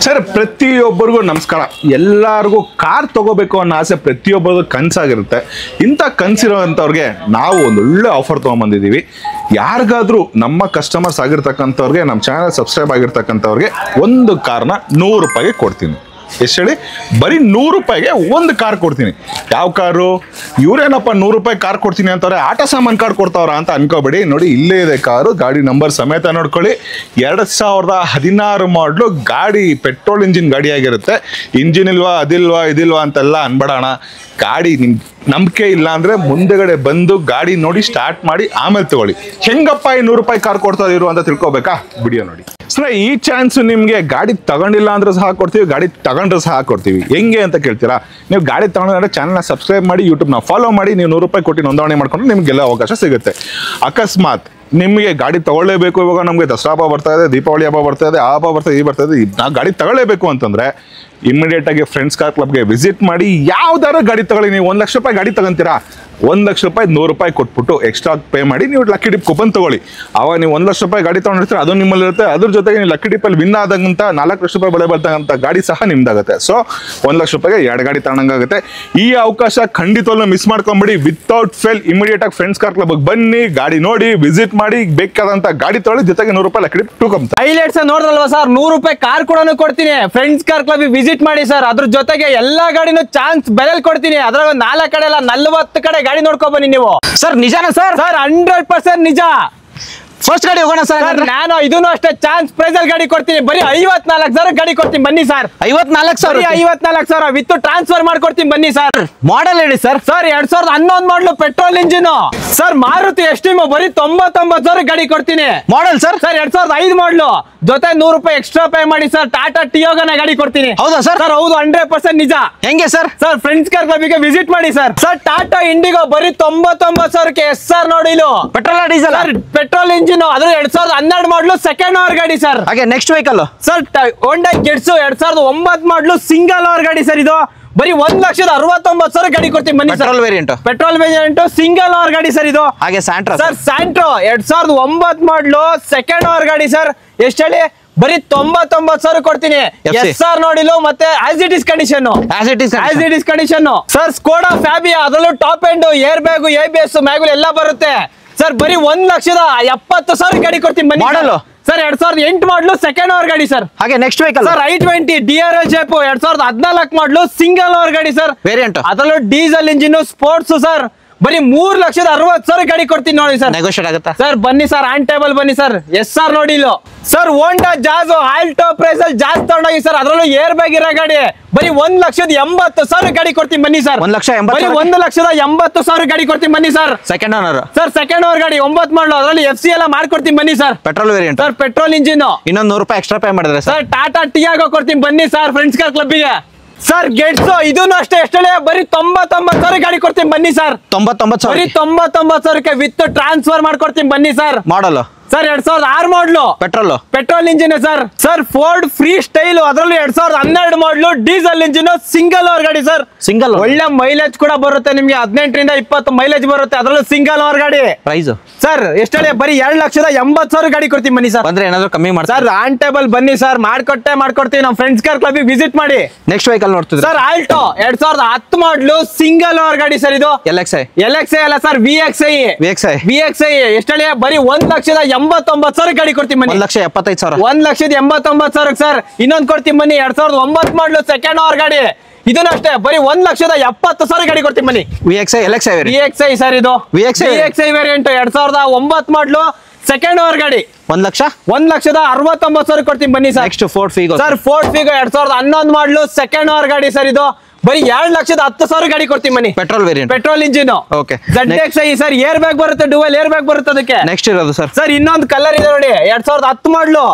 Sir, ಪ್ರತಿಯೊಬ್ಬರಿಗೂ ನಮಸ್ಕಾರ. ಎಲ್ಲರಿಗೂ ಕಾರ್ ತಗೋಬೇಕು ಅನ್ನೋ ಆಸೆ ಪ್ರತಿಯೊಬ್ಬರಿಗೂ ಕನಸಾಗಿರುತ್ತೆ. ಇಂಥ ಕನಸಿರೋಂಥವ್ರಿಗೆ ನಾವು ಒಂದು ಒಳ್ಳೆ ಆಫರ್ ತೊಗೊಂಬಂದಿದ್ದೀವಿ. ಯಾರಿಗಾದ್ರೂ ನಮ್ಮ ಕಸ್ಟಮರ್ಸ್ ಆಗಿರ್ತಕ್ಕಂಥವ್ರಿಗೆ, ನಮ್ಮ ಚಾನಲ್ ಸಬ್ಸ್ಕ್ರೈಬ್ ಆಗಿರ್ತಕ್ಕಂಥವ್ರಿಗೆ ಒಂದು ಕಾರ್ನ 100 ರೂಪಾಯಿಗೆ ಕೊಡ್ತೀನಿ. ಎಷ್ಟು ಹೇಳಿ? ಬರೀ 100 ರೂಪಾಯಿಗೆ ಒಂದು ಕಾರ್ ಕೊಡ್ತೀನಿ. ಯಾವ ಕಾರು? ಇವರೇನಪ್ಪ 100 ರೂಪಾಯಿ ಕಾರ್ ಕೊಡ್ತೀನಿ ಅಂತಾರೆ, ಆಟ ಸಾಮಾನು ಕಾರ್ ಕೊಡ್ತಾವ್ರ ಅಂತ ಅನ್ಕೋಬೇಡಿ. ನೋಡಿ, ಇಲ್ಲೇ ಇದೆ ಕಾರು, ಗಾಡಿ ನಂಬರ್ ಸಮೇತ ನೋಡ್ಕೊಳ್ಳಿ. 2016 ಮಾಡಲು ಗಾಡಿ, ಪೆಟ್ರೋಲ್ ಇಂಜಿನ್ ಗಾಡಿ ಆಗಿರುತ್ತೆ. ಇಂಜಿನ್ ಇಲ್ವಾ, ಅದಿಲ್ವಾ, ಇದಿಲ್ವಾ ಅಂತೆಲ್ಲ ಅನ್ಬೇಡೋಣ. ಗಾಡಿ ನಿಮ್ಗೆ ನಂಬಿಕೆ ಇಲ್ಲ ಅಂದ್ರೆ ಮುಂದೆಗಡೆ ಬಂದು ಗಾಡಿ ನೋಡಿ ಸ್ಟಾರ್ಟ್ ಮಾಡಿ ಆಮೇಲೆ ತಗೊಳ್ಳಿ. ಹೆಂಗಪ್ಪ ಈ 100 ರೂಪಾಯಿ ಕಾರ್ ಕೊಡ್ತಾ ಇರು ಅಂತ ತಿಳ್ಕೊಬೇಕಾ? ವಿಡಿಯೋ ನೋಡಿ. ಸರ್, ಈ ಚಾನ್ಸ್ ನಿಮಗೆ ಗಾಡಿ ತಗೊಂಡಿಲ್ಲ ಅಂದ್ರೆ ಸಹ ಕೊಡ್ತೀವಿ, ಗಾಡಿ ತಗೊಂಡ್ರೆ ಸಹ ಕೊಡ್ತೀವಿ. ಹೆಂಗೆ ಅಂತ ಕೇಳ್ತೀರಾ? ನೀವು ಗಾಡಿ ತಗೊಂಡ್ರೆ ಚಾನಲ್ನ ಸಬ್ಸ್ಕ್ರೈಬ್ ಮಾಡಿ, ಯೂಟ್ಯೂಬ್ನ ಫಾಲೋ ಮಾಡಿ, ನೀವು 100 ರೂಪಾಯಿ ಕೊಟ್ಟು ನೋಂದಣಿ ಮಾಡ್ಕೊಂಡ್ರೆ ನಿಮಗೆಲ್ಲ ಅವಕಾಶ ಸಿಗುತ್ತೆ. ಅಕಸ್ಮಾತ್ ನಿಮಗೆ ಗಾಡಿ ತಗೊಳ್ಳೇಬೇಕು, ಇವಾಗ ನಮಗೆ ದಸರಾ ಹಬ್ಬ ಬರ್ತಾ ಇದೆ, ದೀಪಾವಳಿ ಹಬ್ಬ ಬರ್ತಾ ಇದೆ, ಆ ಹಬ್ಬ ಬರ್ತಾ ಇದೆ, ಈ ಬರ್ತಾ ಇದೆ, ನಾವು ಗಾಡಿ ತಗೊಳ್ಳೇಬೇಕು ಅಂತಂದ್ರೆ ಇಮಿಡಿಯೇಟ್ ಆಗಿ ಫ್ರೆಂಡ್ಸ್ ಕಾರ್ ಕ್ಲಬ್ಗೆ ವಿಸಿಟ್ ಮಾಡಿ. ಯಾವ್ದಾರು ಗಾಡಿ ತಗೊಳ್ಳಿ. ನೀವು 1 ಲಕ್ಷ ರೂಪಾಯಿ ಗಾಡಿ ತಗೊಂತೀರಾ, 1 ಲಕ್ಷ ರೂಪಾಯಿ 100 ರೂಪಾಯಿ ಕೊಟ್ಬಿಟ್ಟು ಎಕ್ಸ್ಟ್ರಾ ಪೇ ಮಾಡಿ ನೀವು ಲಕ್ಕಿ ಡಿಪ್ ಕೂಪನ್ ತಗೊಳ್ಳಿ. ಅವಾಗ ನೀವು 1 ಲಕ್ಷ ರೂಪಾಯಿ ಗಾಡಿ ತಗೊಂಡಿರ್ತೀರ, ಅದು ನಿಮ್ಮಲ್ಲಿರುತ್ತೆ. ಅದ್ರ ಜೊತೆಗೆ ನೀವು ಲಕ್ಕಿ ಡಿಪ್ಪಲ್ಲಿ ವಿನ್ ಆದಂತ 4 ಲಕ್ಷ ರೂಪಾಯಿ ಬೆಲೆ ಬರ್ತಕ್ಕಂಥ ಗಾಡಿ ಸಹ ನಿಮ್ದಾಗುತ್ತೆ. ಸೊ 1 ಲಕ್ಷ ರೂಪಾಯಿಗೆ 2 ಗಾಡಿ ತಗೊಂಡಂಗಾಗುತ್ತೆ. ಈ ಅವಕಾಶ ಖಂಡಿತವಲ್ಲೂ ಮಿಸ್ ಮಾಡ್ಕೊಂಬಿಡಿ. ವಿತೌಟ್ ಫೇಲ್ ಇಮಿಡಿಯೇಟ್ ಆಗಿ ಫ್ರೆಂಡ್ಸ್ ಕಾರ್ ಕ್ಲಬ್ಗೆ ಬನ್ನಿ, ಗಾಡಿ ನೋಡಿ, ವಿಸಿಟ್ ಮಾಡಿ, ಬೇಕಾದಂತ ಗಾಡಿ ತಗೊಳ್ಳಿ, ಜೊತೆಗೆ 100 ರೂಪಾಯಿ ಲಕ್ಕಿ ಡಿಪ್ ಟೂಕಮ್. ಹೈಲೈಟ್ಸ್ ನೋಡಿದ್ರಲ್ವಾ ಸರ್, 100 ರೂಪಾಯಿ ಕಾರ್ ಕೂಡ ಕೊಡ್ತೀನಿ. ಫ್ರೆಂಡ್ಸ್ ಕಾರ್ ಕ್ಲಬ್ ವಿಸಿಟ್ ಮಾಡಿ ಸರ್. ಅದ್ರ ಜೊತೆಗೆ ಎಲ್ಲಾ ಗಾಡಿನೂ ಚಾನ್ಸ್ ಬೆಲೆಲ್ ಕೊಡ್ತೀನಿ. ಅದ್ರಾಗ 4 ಕಡೆ ಅಲ್ಲ 40 ಕಡೆ ಗಾಡಿ ನೋಡ್ಕೊ ಬನ್ನಿ ನೀವು. ಸರ್ ನಿಜಾನಾ ಸರ್? 100% ನಿಜ. ಫಸ್ಟ್ ಗಾಡಿ ಹೋಗೋಣ ಸರ್. ನಾನು ಇದನ್ನು ಅಷ್ಟೇ ಚಾನ್ಸ್ ಪ್ರೈಸ್ ಅಲ್ಲಿ ಗಾಡಿ ಕೊಡ್ತೀನಿ. ಬರೀ 54,000 ಗಾಡಿ ಕೊಡ್ತೀನಿ, ಬನ್ನಿ ಸರ್. 54,000? 54,000 ವಿತ್ ಟ್ರಾನ್ಸ್ಫರ್ ಮಾಡ್ಕೊಡ್ತೀನಿ, ಬನ್ನಿ ಸರ್. ಮಾಡೆಲ್ ಹೇಳಿ ಸರ್. ಸರ್ 2011 ಮಾಡಲು ಪೆಟ್ರೋಲ್ ಇಂಜಿನ್ ಸರ್. ಮಾರುತಿ ಎಸ್ಟಿಮೋ ಬರೀ 99,000 ಗಾಡಿ ಕೊಡ್ತೀನಿ. Model sir? ಸರ್ 2005 ಮಾಡಲು, ಜೊತೆ 100 ರೂಪಾಯಿ ಎಕ್ಸ್ಟ್ರಾ ಪೇ ಮಾಡಿ ಸರ್. ಟಾಟಾ ಟಿಯೋಗನ ಗಾಡಿ ಕೊಡ್ತೀನಿ. ಹೌದಾ ಸರ್? ಸರ್ ಹೌದು, 100% ನಿಜ. ಹೆಂಗೆ ಸರ್? ಸರ್ ಫ್ರೆಂಡ್ಸ್ ಕಾರ್ ಕ್ಲಬ್ಗೆ ವಿಸಿಟ್ ಮಾಡಿ ಸರ್. ಸರ್ ಟಾಟಾ ಇಂಡಿಗೋ ಬರೀ 99,000ಕ್ಕೆ SR ನೋಡಿ. Petrol diesel? Sir petrol engine, ಅದ್ರ 2012 ಮಾಡಲು ಸೆಕೆಂಡ್ ಓವರ್ ಗಾಡಿ ಸರ್. ಹಾಗೆ next vehicle sir Honda Getz 2009 model single over ಗಾಡಿ ಸರ್. ಇದು ಬರೀ 1,69,000 ಗಾಡಿ ಕೊಡ್ತೀನಿ, ಬನ್ನಿ ಸರ್. Petrol variant? Petrol variant single over ಗಾಡಿ ಸರ್ ಇದು. ಹಾಗೆ ಸ್ಯಾಂಟ್ರಾ ಸರ್, ಸ್ಯಾಂಟ್ರೋ 2009 ಮಾಡಲು ಸೆಕೆಂಡ್ ಓವರ್ ಗಾಡಿ ಸರ್. ಎಷ್ಟು ಹೇಳಿ? ಬರೀ 99,000 ಕೊಡ್ತೀನಿ. SR ನೋಡಿಲು, ಮತ್ತೆ as it is condition. Sir Skoda Fabia, ಅದರಲ್ಲೂ top end, air bag, ABS, ಮ್ಯಾಗುಲ್ ಎಲ್ಲ ಬರುತ್ತೆ ಸರ್. ಬರೀ 1,70,000 ಗಾಡಿ ಕೊಡ್ತೀನಿ, ಬನ್ನಿ. ಮಾಡಲು ಸರ್ 2008 ಮಾಡಲು ಸೆಕೆಂಡ್ ಓವರ್ ಗಾಡಿ ಸರ್. ಹಾಗೆ next vehicle sir i20 DRL Zepp 2014 ಮಾಡಲು ಸಿಂಗಲ್ ಓವರ್ ಗಾಡಿ ಸರ್. ವೇರಿಯಂಟ್? ಅದರಲ್ಲೂ ಡೀಸೆಲ್ ಇಂಜಿನ್, ಸ್ಪೋರ್ಟ್ಸ್ ಸರ್. ಬರೀ 3,60,000 ಗಾಡಿ ಕೊಡ್ತೀನಿ ನೋಡಿ ಸರ್. ನೆಗೋಷಿಯೇಟ್ ಆಗುತ್ತಾ ಸರ್? ಬನ್ನಿ ಸರ್, ಆನ್ ಟೇಬಲ್ ಬನ್ನಿ ಸರ್. SR ನೋಡಿ sir. Honda jazz Alto price ಅಲ್ಲಿ ಜಾಸ್ತಿ ತಗೊಂಡೋಗಿ ಸರ್. ಅದರಲ್ಲೂ ಏರ್ ಬ್ಯಾಗ್ ಇರೋ ಗಾಡಿ ಬರೀ 1,80,000 ಗಾಡಿ ಕೊಡ್ತೀನಿ, ಬನ್ನಿ ಸರ್. 1,80,000? 1,80,000 ಗಾಡಿ ಕೊಡ್ತೀನಿ, ಬನ್ನಿ sir. Second owner sir second over ಗಾಡಿ 9 ಮಾಡಲು, ಅದರಲ್ಲಿ FC ಎಲ್ಲ ಮಾಡ್ಕೊಡ್ತೀನಿ, ಬನ್ನಿ ಸರ್. Petrol variant? Sir petrol engine. ಇನ್ನೊಂದು 100 ರೂಪಾಯಿ ಎಕ್ಸ್ಟ್ರಾ ಪೇ ಮಾಡಿದ್ರೆ ಸರ್ ಟಾಟಾ ಟಿಯಾಗೋ ಕೊಡ್ತೀನಿ, ಬನ್ನಿ ಸರ್ ಫ್ರೆಂಡ್ಸ್ ಕಾರ್ ಕ್ಲಬ್ಗೆ. ಸರ್ ಗೆಟ್ಸ್ ಇದನ್ನು ಅಷ್ಟೇ, ಎಷ್ಟು ಬರೀ 99,000 ಗಾಡಿ ಕೊಡ್ತೀನಿ, ಬನ್ನಿ ಸರ್. 99,000? ಬರೀ 99,000ಕ್ಕೆ ವಿತ್ ಟ್ರಾನ್ಸ್ಫರ್ ಮಾಡ್ಕೊಡ್ತೀನಿ, ಬನ್ನಿ ಸರ್. ಮಾಡಲ್? ಸರ್ 2006 ಮಾಡಲು petrol engine sir. Sir Ford free style, ಅದರಲ್ಲೂ 2012 ಮಾಡಲು ಡೀಸೆಲ್ ಇಂಜಿನ್, ಸಿಂಗಲ್ ಓವರ್ ಗಾಡಿ ಸರ್. ಸಿಂಗಲ್? ಒಳ್ಳೆ ಮೈಲೇಜ್ ಕೂಡ ಬರುತ್ತೆ ನಿಮ್ಗೆ, 18ರಿಂದ 20 ಮೈಲೇಜ್ ಬರುತ್ತೆ. ಅದರಲ್ಲೂ ಸಿಂಗಲ್ ಓವರ್ ಗಾಡಿ. ಪ್ರೈಸ್ ಸರ್ ಎಷ್ಟು ಬರೀ 2,80,000 ಗಾಡಿ ಕೊಡ್ತೀನಿ, ಬನ್ನಿ ಸರ್. ಬಂದ್ರೆ ಏನಾದ್ರು ಕಮ್ಮಿ ಮಾಡಿ ಸರ್. ಆನ್ ಟೇಬಲ್ ಬನ್ನಿ ಸರ್, ಮಾಡ್ಕೊಡ್ತೀವಿ. ನಮ್ಮ ಫ್ರೆಂಡ್ಸ್ ಕಾರ್ ಕ್ಲಬ್ ವಿಸಿಟ್ ಮಾಡಿ. ನೆಕ್ಸ್ಟ್ ವೆಹಿಕಲ್ ನೋಡ್ತಿದ್ವಿ sir. Alto 2010 model single over ಗಾಡಿ ಸರ್. ಇದು LXi ಅಲ್ಲ ಸರ್, VXi ಎಷ್ಟು ಬರೀ 1,89,000 ಗಾಡಿ ಕೊಡ್ತೀನಿ, ಬನ್ನಿ. 1,75,000? 1,89,000 ಸರ್. ಇನ್ನೊಂದು ಕೊಡ್ತೀನಿ, ಬನ್ನಿ. 2009 ಮಾಡಲು ಸೆಕೆಂಡ್ ಓವರ್ ಗಾಡಿ. ಇದನ್ನ ಅಷ್ಟೇ ಬರೀ 1,70,000 ಗಾಡಿ ಕೊಡ್ತೀನಿ, ಬನ್ನಿ. VXi sir. ಇದು VXi ವೇರಿಯಂಟ್ 2009 ಮಾಡಲು ಸೆಕೆಂಡ್ ಓವರ್ ಗಾಡಿ. 1,69,000 ಕೊಡ್ತೀನಿ, ಬನ್ನಿ sir. Next Ford Figo sir. Ford Figo 2011 model second over ಗಾಡಿ ಸರ್. ಇದು ಬರೀ 2,10,000 ಗಾಡಿ ಕೊಡ್ತೀನಿ, ಬನ್ನಿ. Petrol variant? Petrol engine. Okay. ZXi sir. Air bag ಬರುತ್ತೆ, ಡುವೆಲ್ ಏರ್ ಬ್ಯಾಗ್ ಬರುತ್ತೆ ಅದಕ್ಕೆ. ನೆಕ್ಸ್ಟ್ ಇರೋದು ಸರ್? ಸರ್ ಇನ್ನೊಂದು ಕಲರ್ ಇದೆ ನೋಡಿ, 2010 ಮಾಡಲು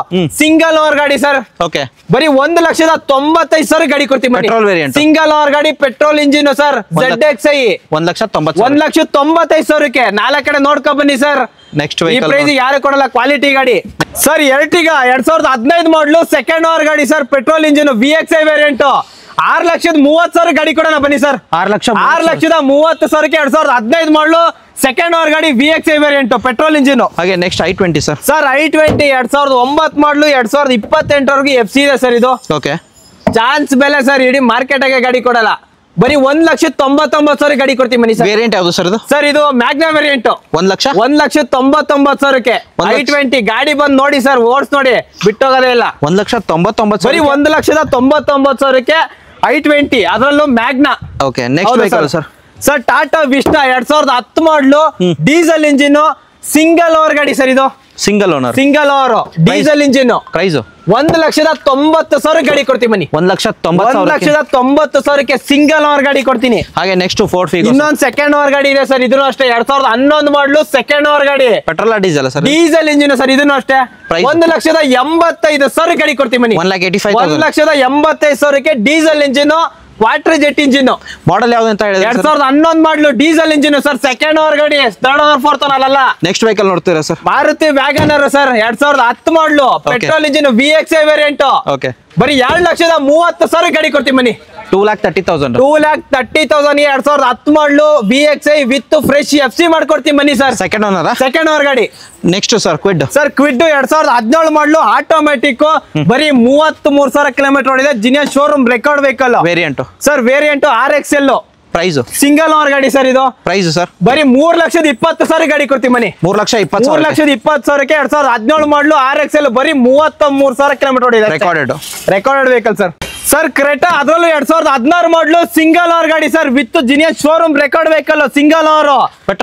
ಸಿಂಗಲ್ ಓವರ್ ಗಾಡಿ ಸರ್. ಓಕೆ. ಬರೀ 1,95,000 ಗಾಡಿ ಕೊಡ್ತೀನಿ, ಪೆಟ್ರೋಲ್ ವೇರಿಯಂಟ್? ಸಿಂಗಲ್ ಓವರ್ ಗಾಡಿ, ಪೆಟ್ರೋಲ್ ಇಂಜಿನ್ ಸರ್. ZXi 1,90,000? 1,95,000ಕ್ಕೆ 4 ಕಡೆ ನೋಡ್ಕೊ ಬನ್ನಿ ಸರ್. ನೆಕ್ಸ್ಟ್ ಈ ಪ್ರೈಸ್ ಯಾರು ಕೊಡಲ್ಲ, ಕ್ವಾಲಿಟಿ ಗಾಡಿ ಸರ್. Ertiga 2015 ಮಾಡಲು ಸೆಕೆಂಡ್ ಓವರ್ ಗಾಡಿ sir. Petrol engine, VXi variant. 6,30,000 ಗಾಡಿ ಕೊಡೋಣ ಬನ್ನಿ ಸರ್. 6,30,000 2015 ಮಾಡಲು ಸೆಕೆಂಡ್ ಓನರ್ ಗಾಡಿ VXi ವೇರಿಯಂಟ್ ಪೆಟ್ರೋಲ್ ಇಂಜಿನ್. ಹಾಗೆ next i20 sir. Sir i20 2009 ಮಾಡಲು 2028 FC ಇದೆ ಸರ್. ಇದು ಓಕೆ ಚಾನ್ಸ್ ಬೆಲೆ ಸರ್, ಇಡೀ ಮಾರ್ಕೆಟ್ ಆಗಿ ಗಾಡಿ ಕೊಡಲ್ಲ. ಬರೀ 1,99,000 ಗಾಡಿ ಕೊಡ್ತೀವಿ ಬನ್ನಿ ಸರ್. ವೇರಿಯಂಟ್ ಯಾವುದು ಸರ್ ಇದು? ಸರ್ ಇದು ಮ್ಯಾಗ್ನಾ ವೇರಿಯಂಟ್ 1,99,000 i20 ಗಾಡಿ ಬಂದು ನೋಡಿ ಸರ್, ಓಡ್ಸ್ ನೋಡಿ, ಬಿಟ್ಟೋಗೋದೇ ಇಲ್ಲ. 1,99,000 ಬರೀ 1,99,000 i20, ಅದರಲ್ಲೂ Magna. Okay next vehicle sir. Sir Tata Vista 2010 ಮಾಡಲು ಡೀಸೆಲ್ ಇಂಜಿನ್ ಸಿಂಗಲ್ ಓವರ್ ಗಾಡಿ ಸರ್. ಇದು single owner diesel engine. Price 1,90,000 ಗಾಡಿ ಕೊಡ್ತೀನಿ ಬನ್ನಿ. 1,90,000 ಸಿಂಗಲ್ ಓವರ್ ಗಾಡಿ ಕೊಡ್ತೀನಿ. ಹಾಗೆ ನೆಕ್ಸ್ಟ್ ಫೋರ್ಡ್ ಫಿಗೋ ಇನ್ನೊಂದು ಸೆಕೆಂಡ್ ಓವರ್ ಗಾಡಿ ಇದೆ ಸರ್. ಇದನ್ನು ಅಷ್ಟೇ 2011 ಮಾಡಲು ಸೆಕೆಂಡ್ ಓವರ್ ಗಾಡಿ. Petrol diesel sir? Diesel engine sir. ಇದನ್ನು ಅಷ್ಟೇ 1,85,000 ಗಾಡಿ ಕೊಡ್ತೀನಿ ಬನ್ನಿ. 1,85,000 diesel engine, quarter jet engine. Model ಯಾವ್ದು ಅಂತ ಹೇಳಿದ್ರೆ 2011 model diesel engine sir. Second over ಗಾಡಿ, ಥರ್ಡ್ ಓವರ್, ಫೋರ್ತ್ ಓವರ್ ಅಲ್ಲ. ನೆಕ್ಸ್ಟ್ ವೆಹಿಕಲ್ ನೋಡ್ತೀರಾ sir? Maruti WagonR sir 2010 model petrol engine VXi variant. Okay ಬರೀ 2,30,000 ಗಾಡಿ ಕೊಡ್ತೀನಿ ಬನ್ನಿ. 2,30,000 2010 ಮಾಡಲು VXi ವಿತ್ ಫ್ರೆಶ್ FC ಮಾಡ್ಕೊಡ್ತೀನಿ ಬನ್ನಿ ಸರ್. ಸೆಕೆಂಡ್ ಓನರ್ ಗಾಡಿ. Next sir Kwid. Sir Kwid 2017 ಮಾಡಲು ಆಟೋಮ್ಯಾಟಿಕ್, ಬರೀ 33,000 ಕಿಲೋಮೀಟರ್ ಓಡಿದೆ. Genuine showroom record vehicle. Variant sir variant RXL. Price single owner ಗಾಡಿ ಸರ್. ಇದು ಪ್ರೈಸ್ ಸರ್ ಬರೀ 3,20,000 ಗಾಡಿ ಕೊಡ್ತೀನಿ ಬನ್ನಿ. 3,20,000 2017 ಮಾಡಲು RXL ಬರೀ 33,000 ಕಿಲೋಮೀಟರ್ ಓಡಿದೆ. Recorded vehicle sir. Sir Creta, ಅದರಲ್ಲೂ 2016 ಮಾಡಲು ಸಿಂಗಲ್ ಓನರ್ ಗಾಡಿ sir, with genius showroom record vehicle. Single owner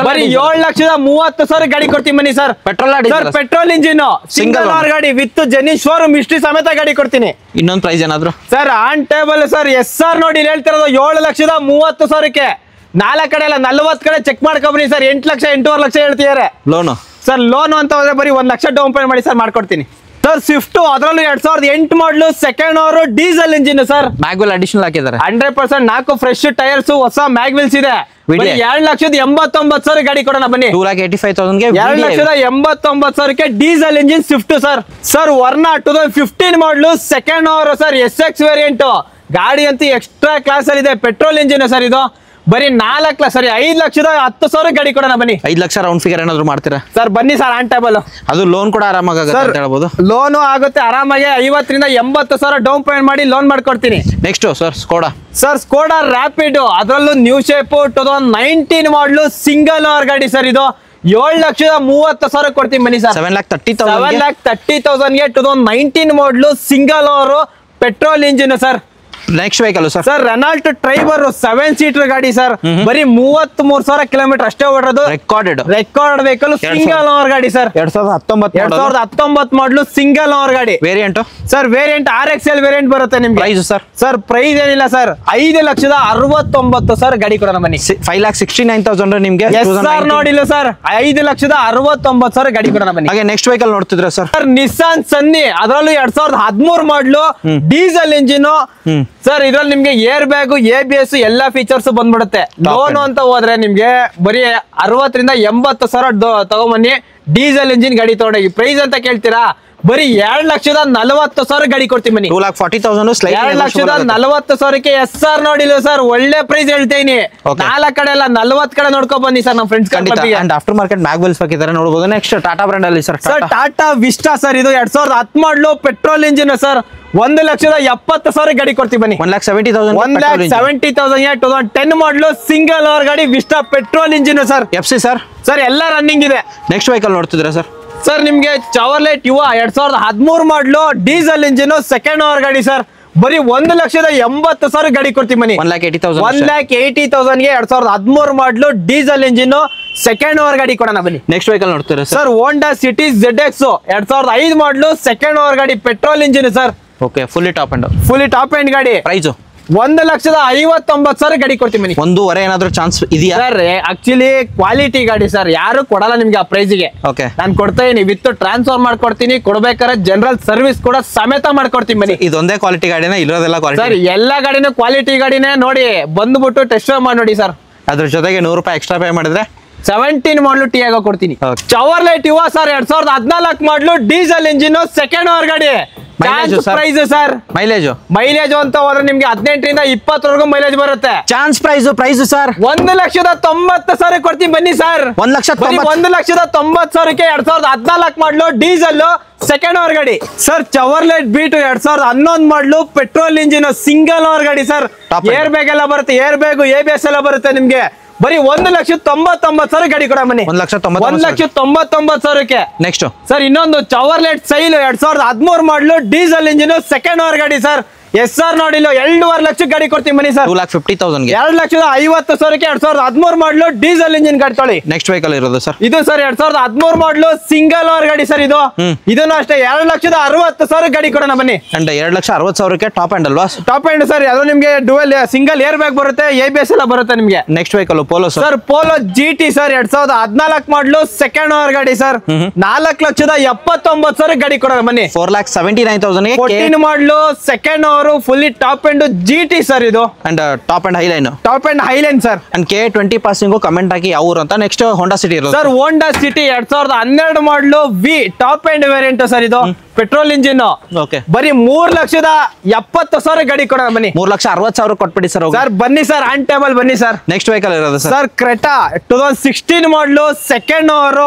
ಬರೀ 7,30,000 ಗಾಡಿ ಕೊಡ್ತೀನಿ ಬನ್ನಿ ಸರ್. ಪೆಟ್ರೋಲ್ ಇಂಜಿನ್ ಸಿಂಗಲ್ ಓನರ್ ಗಾಡಿ ವಿತ್ ಜೆನ್ಯೂನ್ ಶೋರೂಮ್ ಹಿಸ್ಟ್ರಿ ಸಮೇತ ಗಾಡಿ ಕೊಡ್ತೀನಿ. ಇನ್ನೊಂದು ಪ್ರೈಸ್ ಏನಾದ್ರು sir on table sir SR ನೋಡಿ ಹೇಳ್ತಿರೋದು 7,30,000. 4 ಕಡೆ ಎಲ್ಲ 40 ಕಡೆ ಚೆಕ್ ಮಾಡ್ಕೊಬನ್ನಿ ಸರ್. 8 ಲಕ್ಷ 8.5 ಲಕ್ಷ ಹೇಳ್ತಿದ್ದಾರೆ ಲೋನು. ಸರ್ ಲೋನ್ ಅಂತ ಹೋದ್ರೆ ಬರೀ 1 ಲಕ್ಷ ಡೌನ್ ಪೇಮೆಂಟ್ ಮಾಡಿ ಸರ್, ಮಾಡ್ಕೊಡ್ತೀನಿ. ಸರ್ ಸ್ವಿಫ್ಟ್, ಅದರಲ್ಲೂ 2008 model second owner diesel engine sir. Mag wheel additional ಹಾಕಿದ್ದಾರೆ. 100% 4 ಫ್ರೆಶ್ ಟೈರ್ಸ್, ಹೊಸ ಮ್ಯಾಗ್ವಿಲ್ಸ್ ಇದೆ. 2,89,000 ಗಾಡಿ ಕೊಡೋಣ ಬನ್ನಿ. 2,85,000 2,89,000 diesel engine Swift sir. Sir Verna 2015 ಮಾಡಲು second over sir, SX variant. ಗಾಡಿ ಅಂತೂ ಎಕ್ಸ್ಟ್ರಾ ಕ್ಲಾಸ್ ಅಲ್ಲಿ ಇದೆ. Petrol engine sir. ಇದು ಬರೀ 5,10,000 ಗಾಡಿ ಕೊಡೋಣ ಬನ್ನಿ. 5 ಲಕ್ಷ ರೌಂಡ್ ಫಿಗರ್ ಏನಾದ್ರು ಮಾಡ್ತೀರಾ ಸರ್? ಬನ್ನಿ ಸರ್ ಆನ್ ಟೇಬಲ್. ಅದು ಲೋನ್ ಕೂಡ ಆರಾಮಾಗುತ್ತೆ ಅಂತ ಹೇಳ್ಬೋದು. ಲೋನು ಆಗುತ್ತೆ ಆರಾಮಾಗಿ. 50,000 80,000 ಡೌನ್ ಪೇಮೆಂಟ್ ಮಾಡಿ ಲೋನ್ ಮಾಡ್ಕೊಡ್ತೀನಿ. Next sir Skoda. Sir Skoda rapid, ಅದರಲ್ಲೂ ನ್ಯೂ ಶೇಪ್ 2019 ಮಾಡಲು ಸಿಂಗಲ್ ಓವರ್ ಗಾಡಿ ಸರ್. ಇದು 7,30,000 ಕೊಡ್ತೀನಿ ಬನ್ನಿ ಸರ್. 7,30,000 2019 ಮಾಡಲು single over petrol engine sir. Next vehicle sir. Sir Renault Triber 7 seater ಗಾಡಿ ಸರ್. ಬರೀ 33,000 ಕಿಲೋಮೀಟರ್ ಅಷ್ಟೇ ಓಡೋದು. ರೆಕಾರ್ಡ್ ವೆಹಿಕಲ್ ಸಿಂಗಲ್ ಓವರ್ ಗಾಡಿ ಸರ್. 2019 ಮಾಡಲು ಸಿಂಗಲ್ ಓವರ್ ಗಾಡಿ. Variant sir variant RXL variant ಬರುತ್ತೆ ನಿಮ್ಗೆ. Price sir? ಸರ್ ಪ್ರೈಸ್ ಏನಿಲ್ಲ ಸರ್, 5,69,000 ಗಾಡಿ ಕೊಡೋಣ ಬನ್ನಿ. 5,69,000 ನಿಮ್ಗೆ SR ನೋಡಿಲ್ಲ ಸರ್. 5,69,000 ಗಾಡಿ ಕೊಡೋಣ ಬನ್ನಿ. ಹಾಗೆ ನೆಕ್ಸ್ಟ್ ವೆಹಿಕಲ್ ನೋಡ್ತಿದ್ರ ಸರ್? ಸರ್ ನಿಸ್ಸಾನ್ ಸನ್ನಿ, ಅದರಲ್ಲೂ 2013 ಮಾಡಲು ಡೀಸೆಲ್ ಇಂಜಿನ್ ಸರ್. ಇದ್ರಲ್ಲಿ ನಿಮ್ಗೆ ಏರ್ ಬ್ಯಾಗ್, ABS ಎಲ್ಲಾ ಫೀಚರ್ಸ್ ಬಂದ್ಬಿಡುತ್ತೆ. ಲೋನ್ ಅಂತ ಹೋದ್ರೆ ನಿಮ್ಗೆ ಬರೀ 60,000 ತಗೊಂಬನ್ನಿ. ಡೀಸೆಲ್ ಇಂಜಿನ್ ಗಾಡಿ ತಗೊಂಡೋಗಿ. ಪ್ರೈಸ್ ಅಂತ ಕೇಳ್ತೀರಾ? ಬರೀ 2,40,000 ಗಾಡಿ ಕೊಡ್ತೀನಿ ಬನ್ನಿ. 2,40,000 2,40,000 SR ನೋಡಿಲ್ಲ ಸರ್. ಒಳ್ಳೆ ಪ್ರೈಸ್ ಹೇಳ್ತೀನಿ. 4 ಕಡೆ ಎಲ್ಲ 40 ಕಡೆ ನೋಡ್ಕೊಂಡ್ ಬನ್ನಿ ಸರ್. ನಮ್ಮ ಫ್ರೆಂಡ್ಸ್ ಆಫ್ಟರ್ ಮಾರ್ಕೆಟ್ ಮ್ಯಾಗ್ವೆಲ್ಸ್ ಹಾಕಿದ್ದಾರೆ ನೋಡಬಹುದು. ನೆಕ್ಸ್ಟ್ ಟಾಟಾ ಬ್ರಾಂಡ್ ಅಲ್ಲಿ ಸರ್. Tata Vista sir. ಇದು 2010 ಮಾಡಲು ಪೆಟ್ರೋಲ್ ಇಂಜಿನ್ ಸರ್. 1,70,000 ಗಾಡಿ ಕೊಡ್ತೀವಿ ಬನ್ನಿ. 1,70,000 2010 ಮಾಡಲು ಸಿಂಗಲ್ ಓವರ್ ಗಾಡಿ Vista petrol engine sir. FC sir. Sir ಎಲ್ಲ ರನ್ನಿಂಗ್ ಇದೆ. ನೆಕ್ಸ್ಟ್ ವೆಹಿಕಲ್ ನೋಡ್ತಿದ್ರ ಸರ್? ಸರ್ ನಿಮ್ಗೆ ಚವರ್ಲೆಟ್ ಯುವ 2013 model diesel engine second over ಗಾಡಿ ಸರ್. ಬರೀ 1,80,000 ಗಾಡಿ ಕೊಡ್ತೀವಿ ಬನ್ನಿ. 1,80,000 2013 model diesel engine second over ಗಾಡಿ ಕೊಡೋಣ ಬನ್ನಿ. ನೆಕ್ಸ್ಟ್ ವೆಹಿಕಲ್ ನೋಡ್ತೀರಾ ಸರ್? ಹೋಂಡಾ ಸಿಟಿ ZX 2005 ಮಾಡಲು ಸೆಕೆಂಡ್ ಓವರ್ ಗಾಡಿ petrol engine sir. Okay fully top and ಗಾಡಿ. ಪ್ರೈಸ್ 1,59,000 ಗಾಡಿ ಕೊಡ್ತೀನಿ ಬನ್ನಿ. 1.5 ಏನಾದ್ರು ಚಾನ್ಸ್ ಇದೆಯಾ ಸರ್? ಆಕ್ಚುಲಿ ಕ್ವಾಲಿಟಿ ಗಾಡಿ ಸರ್, ಯಾರು ಕೊಡಲ್ಲ ನಿಮ್ಗೆ ಆ ಪ್ರೈಸ್ಗೆ. ಓಕೆ ನಾನು ಕೊಡ್ತಾ ಇದೀನಿ. ವಿತ್ ಟ್ರಾನ್ಸ್ಫರ್ ಮಾಡ್ಕೊಡ್ತೀನಿ. ಕೊಡ್ಬೇಕಾದ್ರೆ ಜನರಲ್ ಸರ್ವಿಸ್ ಕೂಡ ಸಮೇತ ಮಾಡ್ಕೊಡ್ತೀನಿ ಬನ್ನಿ. ಇದೊಂದೇ ಕ್ವಾಲಿಟಿ ಗಾಡಿನ? ಇರೋದೆಲ್ಲ ಕ್ವಾಲಿಟಿ ಸರ್? ಎಲ್ಲಾ ಗಾಡಿನೂ ಕ್ವಾಲಿಟಿ ಗಾಡಿನೇ. ನೋಡಿ ಬಂದ್ಬಿಟ್ಟು ಟೆಸ್ಟ್ ಡ್ರೈವ್ ಮಾಡಿ ನೋಡಿ ಸರ್. ಅದ್ರ ಜೊತೆಗೆ 100 ರೂಪಾಯಿ ಎಕ್ಸ್ಟ್ರಾ ಪೇ ಮಾಡಿದ್ರೆ 17 ಮಾಡಲು ಟಿಯಾಗೋ ಕೊಡ್ತೀನಿ. Okay. ಚವರ್ಲೆಟ್ ಯುವ ಸರ್ 2014 ಮಾಡಲು ಡೀಸೆಲ್ ಇಂಜಿನ್ ಸೆಕೆಂಡ್ ಓವರ್ ಗಾಡಿ. Mileage sir? Price sir mileage ಅಂತ ಹೋದ್ರೆ ನಿಮ್ಗೆ 18ರಿಂದ 20 ಮೈಲೇಜ್ ಬರುತ್ತೆ. ಚಾನ್ಸ್ ಪ್ರೈಸ್ ಸರ್ 1,90,000 ಕೊಡ್ತೀನಿ ಬನ್ನಿ ಸರ್. 1,90,000ಕ್ಕೆ 2014 ಮಾಡಲು ಡೀಸೆಲ್ ಸೆಕೆಂಡ್ ಓವರ್ ಗಾಡಿ ಸರ್. ಚವರ್ಲೆಟ್ ಬೀಟ್ 2011 ಮಾಡಲು ಪೆಟ್ರೋಲ್ ಇಂಜಿನ್ ಸಿಂಗಲ್ ಓವರ್ ಗಾಡಿ sir. Top end. Air bag ಎಲ್ಲ ಬರುತ್ತೆ, ಏರ್ ಬ್ಯಾಗ್ ABS ಎಲ್ಲ ಬರುತ್ತೆ ನಿಮ್ಗೆ. ಬರೀ 1,99,000 ಗಾಡಿ ಕೊಡ ಮನಿ. 1,99,000ಕ್ಕೆ. ನೆಕ್ಸ್ಟ್ ಸರ್ ಇನ್ನೊಂದು Chevrolet sail 2013 model diesel engine second over ಗಾಡಿ ಸರ್. SR ನೋಡಿಲ್ಲ 2.5 ಲಕ್ಷ ಗಾಡಿ ಕೊಡ್ತೀನಿ ಬನ್ನಿ ಸರ್. 2,50,000 2,50,000ಕ್ಕೆ 2013 ಮಾಡಲು ಡೀಸೆಲ್ ಇಂಜಿನ್ ಗಾಡಿ ತೊಳಿ. ನೆಕ್ಸ್ಟ್ ವೆಹಿಕಲ್ ಇರೋದು ಸರ್ ಇದು ಸರ್ 2013 ಮಾಡಲು ಸಿಂಗಲ್ ಓವರ್ ಗಾಡಿ ಸರ್. ಇದನ್ನು ಅಷ್ಟೇ 2,60,000 ಗಾಡಿ ಕೊಡೋಣ ಬನ್ನಿ. ಅಂಡ್ 2,60,000ಕ್ಕೆ ಟಾಪ್ ಅಂಡ್ ಅಲ್ವಾ? Top end sir. ಅದು ನಿಮ್ಗೆ ಡುವೆಲ್ ಸಿಂಗಲ್ ಏರ್ ಬ್ಯಾಗ್ ಬರುತ್ತೆ, ABS ಎಲ್ಲ ಬರುತ್ತೆ ನಿಮ್ಗೆ. Next vehicle polo sir polo GT sir 2014 ಮಾಡಲು ಸೆಕೆಂಡ್ ಓವರ್ ಗಾಡಿ ಸರ್. 4,79,000 ಗಾಡಿ ಕೊಡೋಣ ಬನ್ನಿ. 4,79,000 14 model second owner fully top end GT sir. ಇದು and top end highline sir. And K20 passing comment ಹಾಕಿ ಯಾವ ಊರು ಅಂತ. ನೆಕ್ಸ್ಟ್ ಹೋಂಡಾ ಸಿಟಿ ಇರೋದು sir. Honda City 2012 model V top end variant sir. ಇದು ಪೆಟ್ರೋಲ್ ಇಂಜಿನ್. ಓಕೆ ಬರೀ 3,70,000 ಗಾಡಿ ಕೊಡೋಣ ಬನ್ನಿ. 3,60,000 ಕೊಟ್ಬಿಡಿ ಸರ್. ಸರ್ ಬನ್ನಿ ಸರ್, ಆನ್ ಟೇಬಲ್ ಬನ್ನಿ ಸರ್. ನೆಕ್ಸ್ಟ್ ವೆಹಿಕಲ್ ಇರೋದು sir Creta 2016 model second owner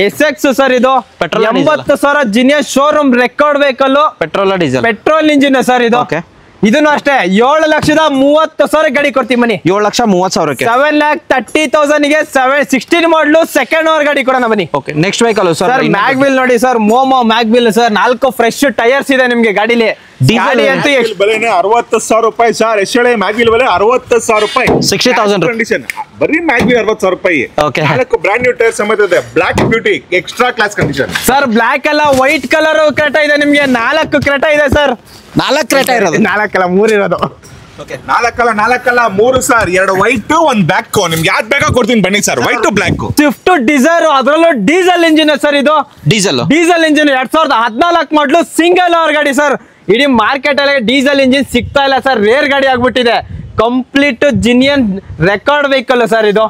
SX sir. ಇದು Petrol 80,000 genius showroom record vehicle. Petrol diesel petrol engine sir. ಇದು ಓಕೆ ಇದನ್ನು ಅಷ್ಟೇ 7,30,000 ಗಾಡಿ ಕೊಡ್ತೀವಿ ಬನ್ನಿ. 7,30,000ಕ್ಕೆ 7,30,000ಗೆ 16 ಮಾಡಲು ಸೆಕೆಂಡ್ ಓವರ್ ಗಾಡಿ ಕೊಡೋಣ ಬನ್ನಿ. Okay next vehicle sir mag wheel ನೋಡಿ sir. Momo mag wheel sir. 4 fresh tyres ಇದೆ ನಿಮ್ಗೆ ಗಾಡಿಲಿ. ಗಾಡಿ ಅಂತೂ ಬೆಲೆನೇ 60,000 ರೂಪಾಯಿ ಸರ್. ಎಷ್ಟೇ ಮ್ಯಾಗ್ವಿಲ್ ಬೆಲೆ 60,000 ರೂಪಾಯಿ. 60,000 ಕಂಡೀಷನ್ ಬರೀ ಮ್ಯಾಗ್ವಿಲ್ 60,000 ರೂಪಾಯಿ. Okay. 4 ಬ್ರಾಂಡ್ ನ್ಯೂ ಟೈರ್ ಸಮೇತ ಇದೆ. Black beauty extra class condition sir. Black ಅಲ್ಲ ವೈಟ್ ಕಲರ್ ಕ್ರೆಟಾ ಇದೆ ನಿಮ್ಗೆ. 4 ಕ್ರೆಟಾ ಇದೆ ಸರ್. 4 ಕ್ರೇಟಾ ಇರೋದು. 4 ಅಲ್ಲ 3 ಇರೋದು. ನಾಲ್ಕಲ್ಲ 3 ಸರ್. 2 ವೈಟ್ 1 ಬ್ಲಾಕ್. ನಿಮ್ಗೆ ಯಾವ್ದು ಬೇಕಾ ಕೊಡ್ತೀನಿ ಬನ್ನಿ sir. White black Swift Dzire, ಅದರಲ್ಲೂ ಡೀಸೆಲ್ ಇಂಜಿನ್ ಸರ್. ಇದು ಡೀಸೆಲ್ ಇಂಜಿನ್ 2014 ಮಾಡಲು ಸಿಂಗಲ್ ಓವರ್ ಗಾಡಿ ಸರ್. ಇಡೀ ಮಾರ್ಕೆಟ್ ಅಲ್ಲಿ ಡೀಸೆಲ್ ಇಂಜಿನ್ ಸಿಗ್ತಾ ಇಲ್ಲ ಸರ್. ರೇರ್ ಗಾಡಿ ಆಗ್ಬಿಟ್ಟಿದೆ. Complete genuine record vehicle sir. ಇದು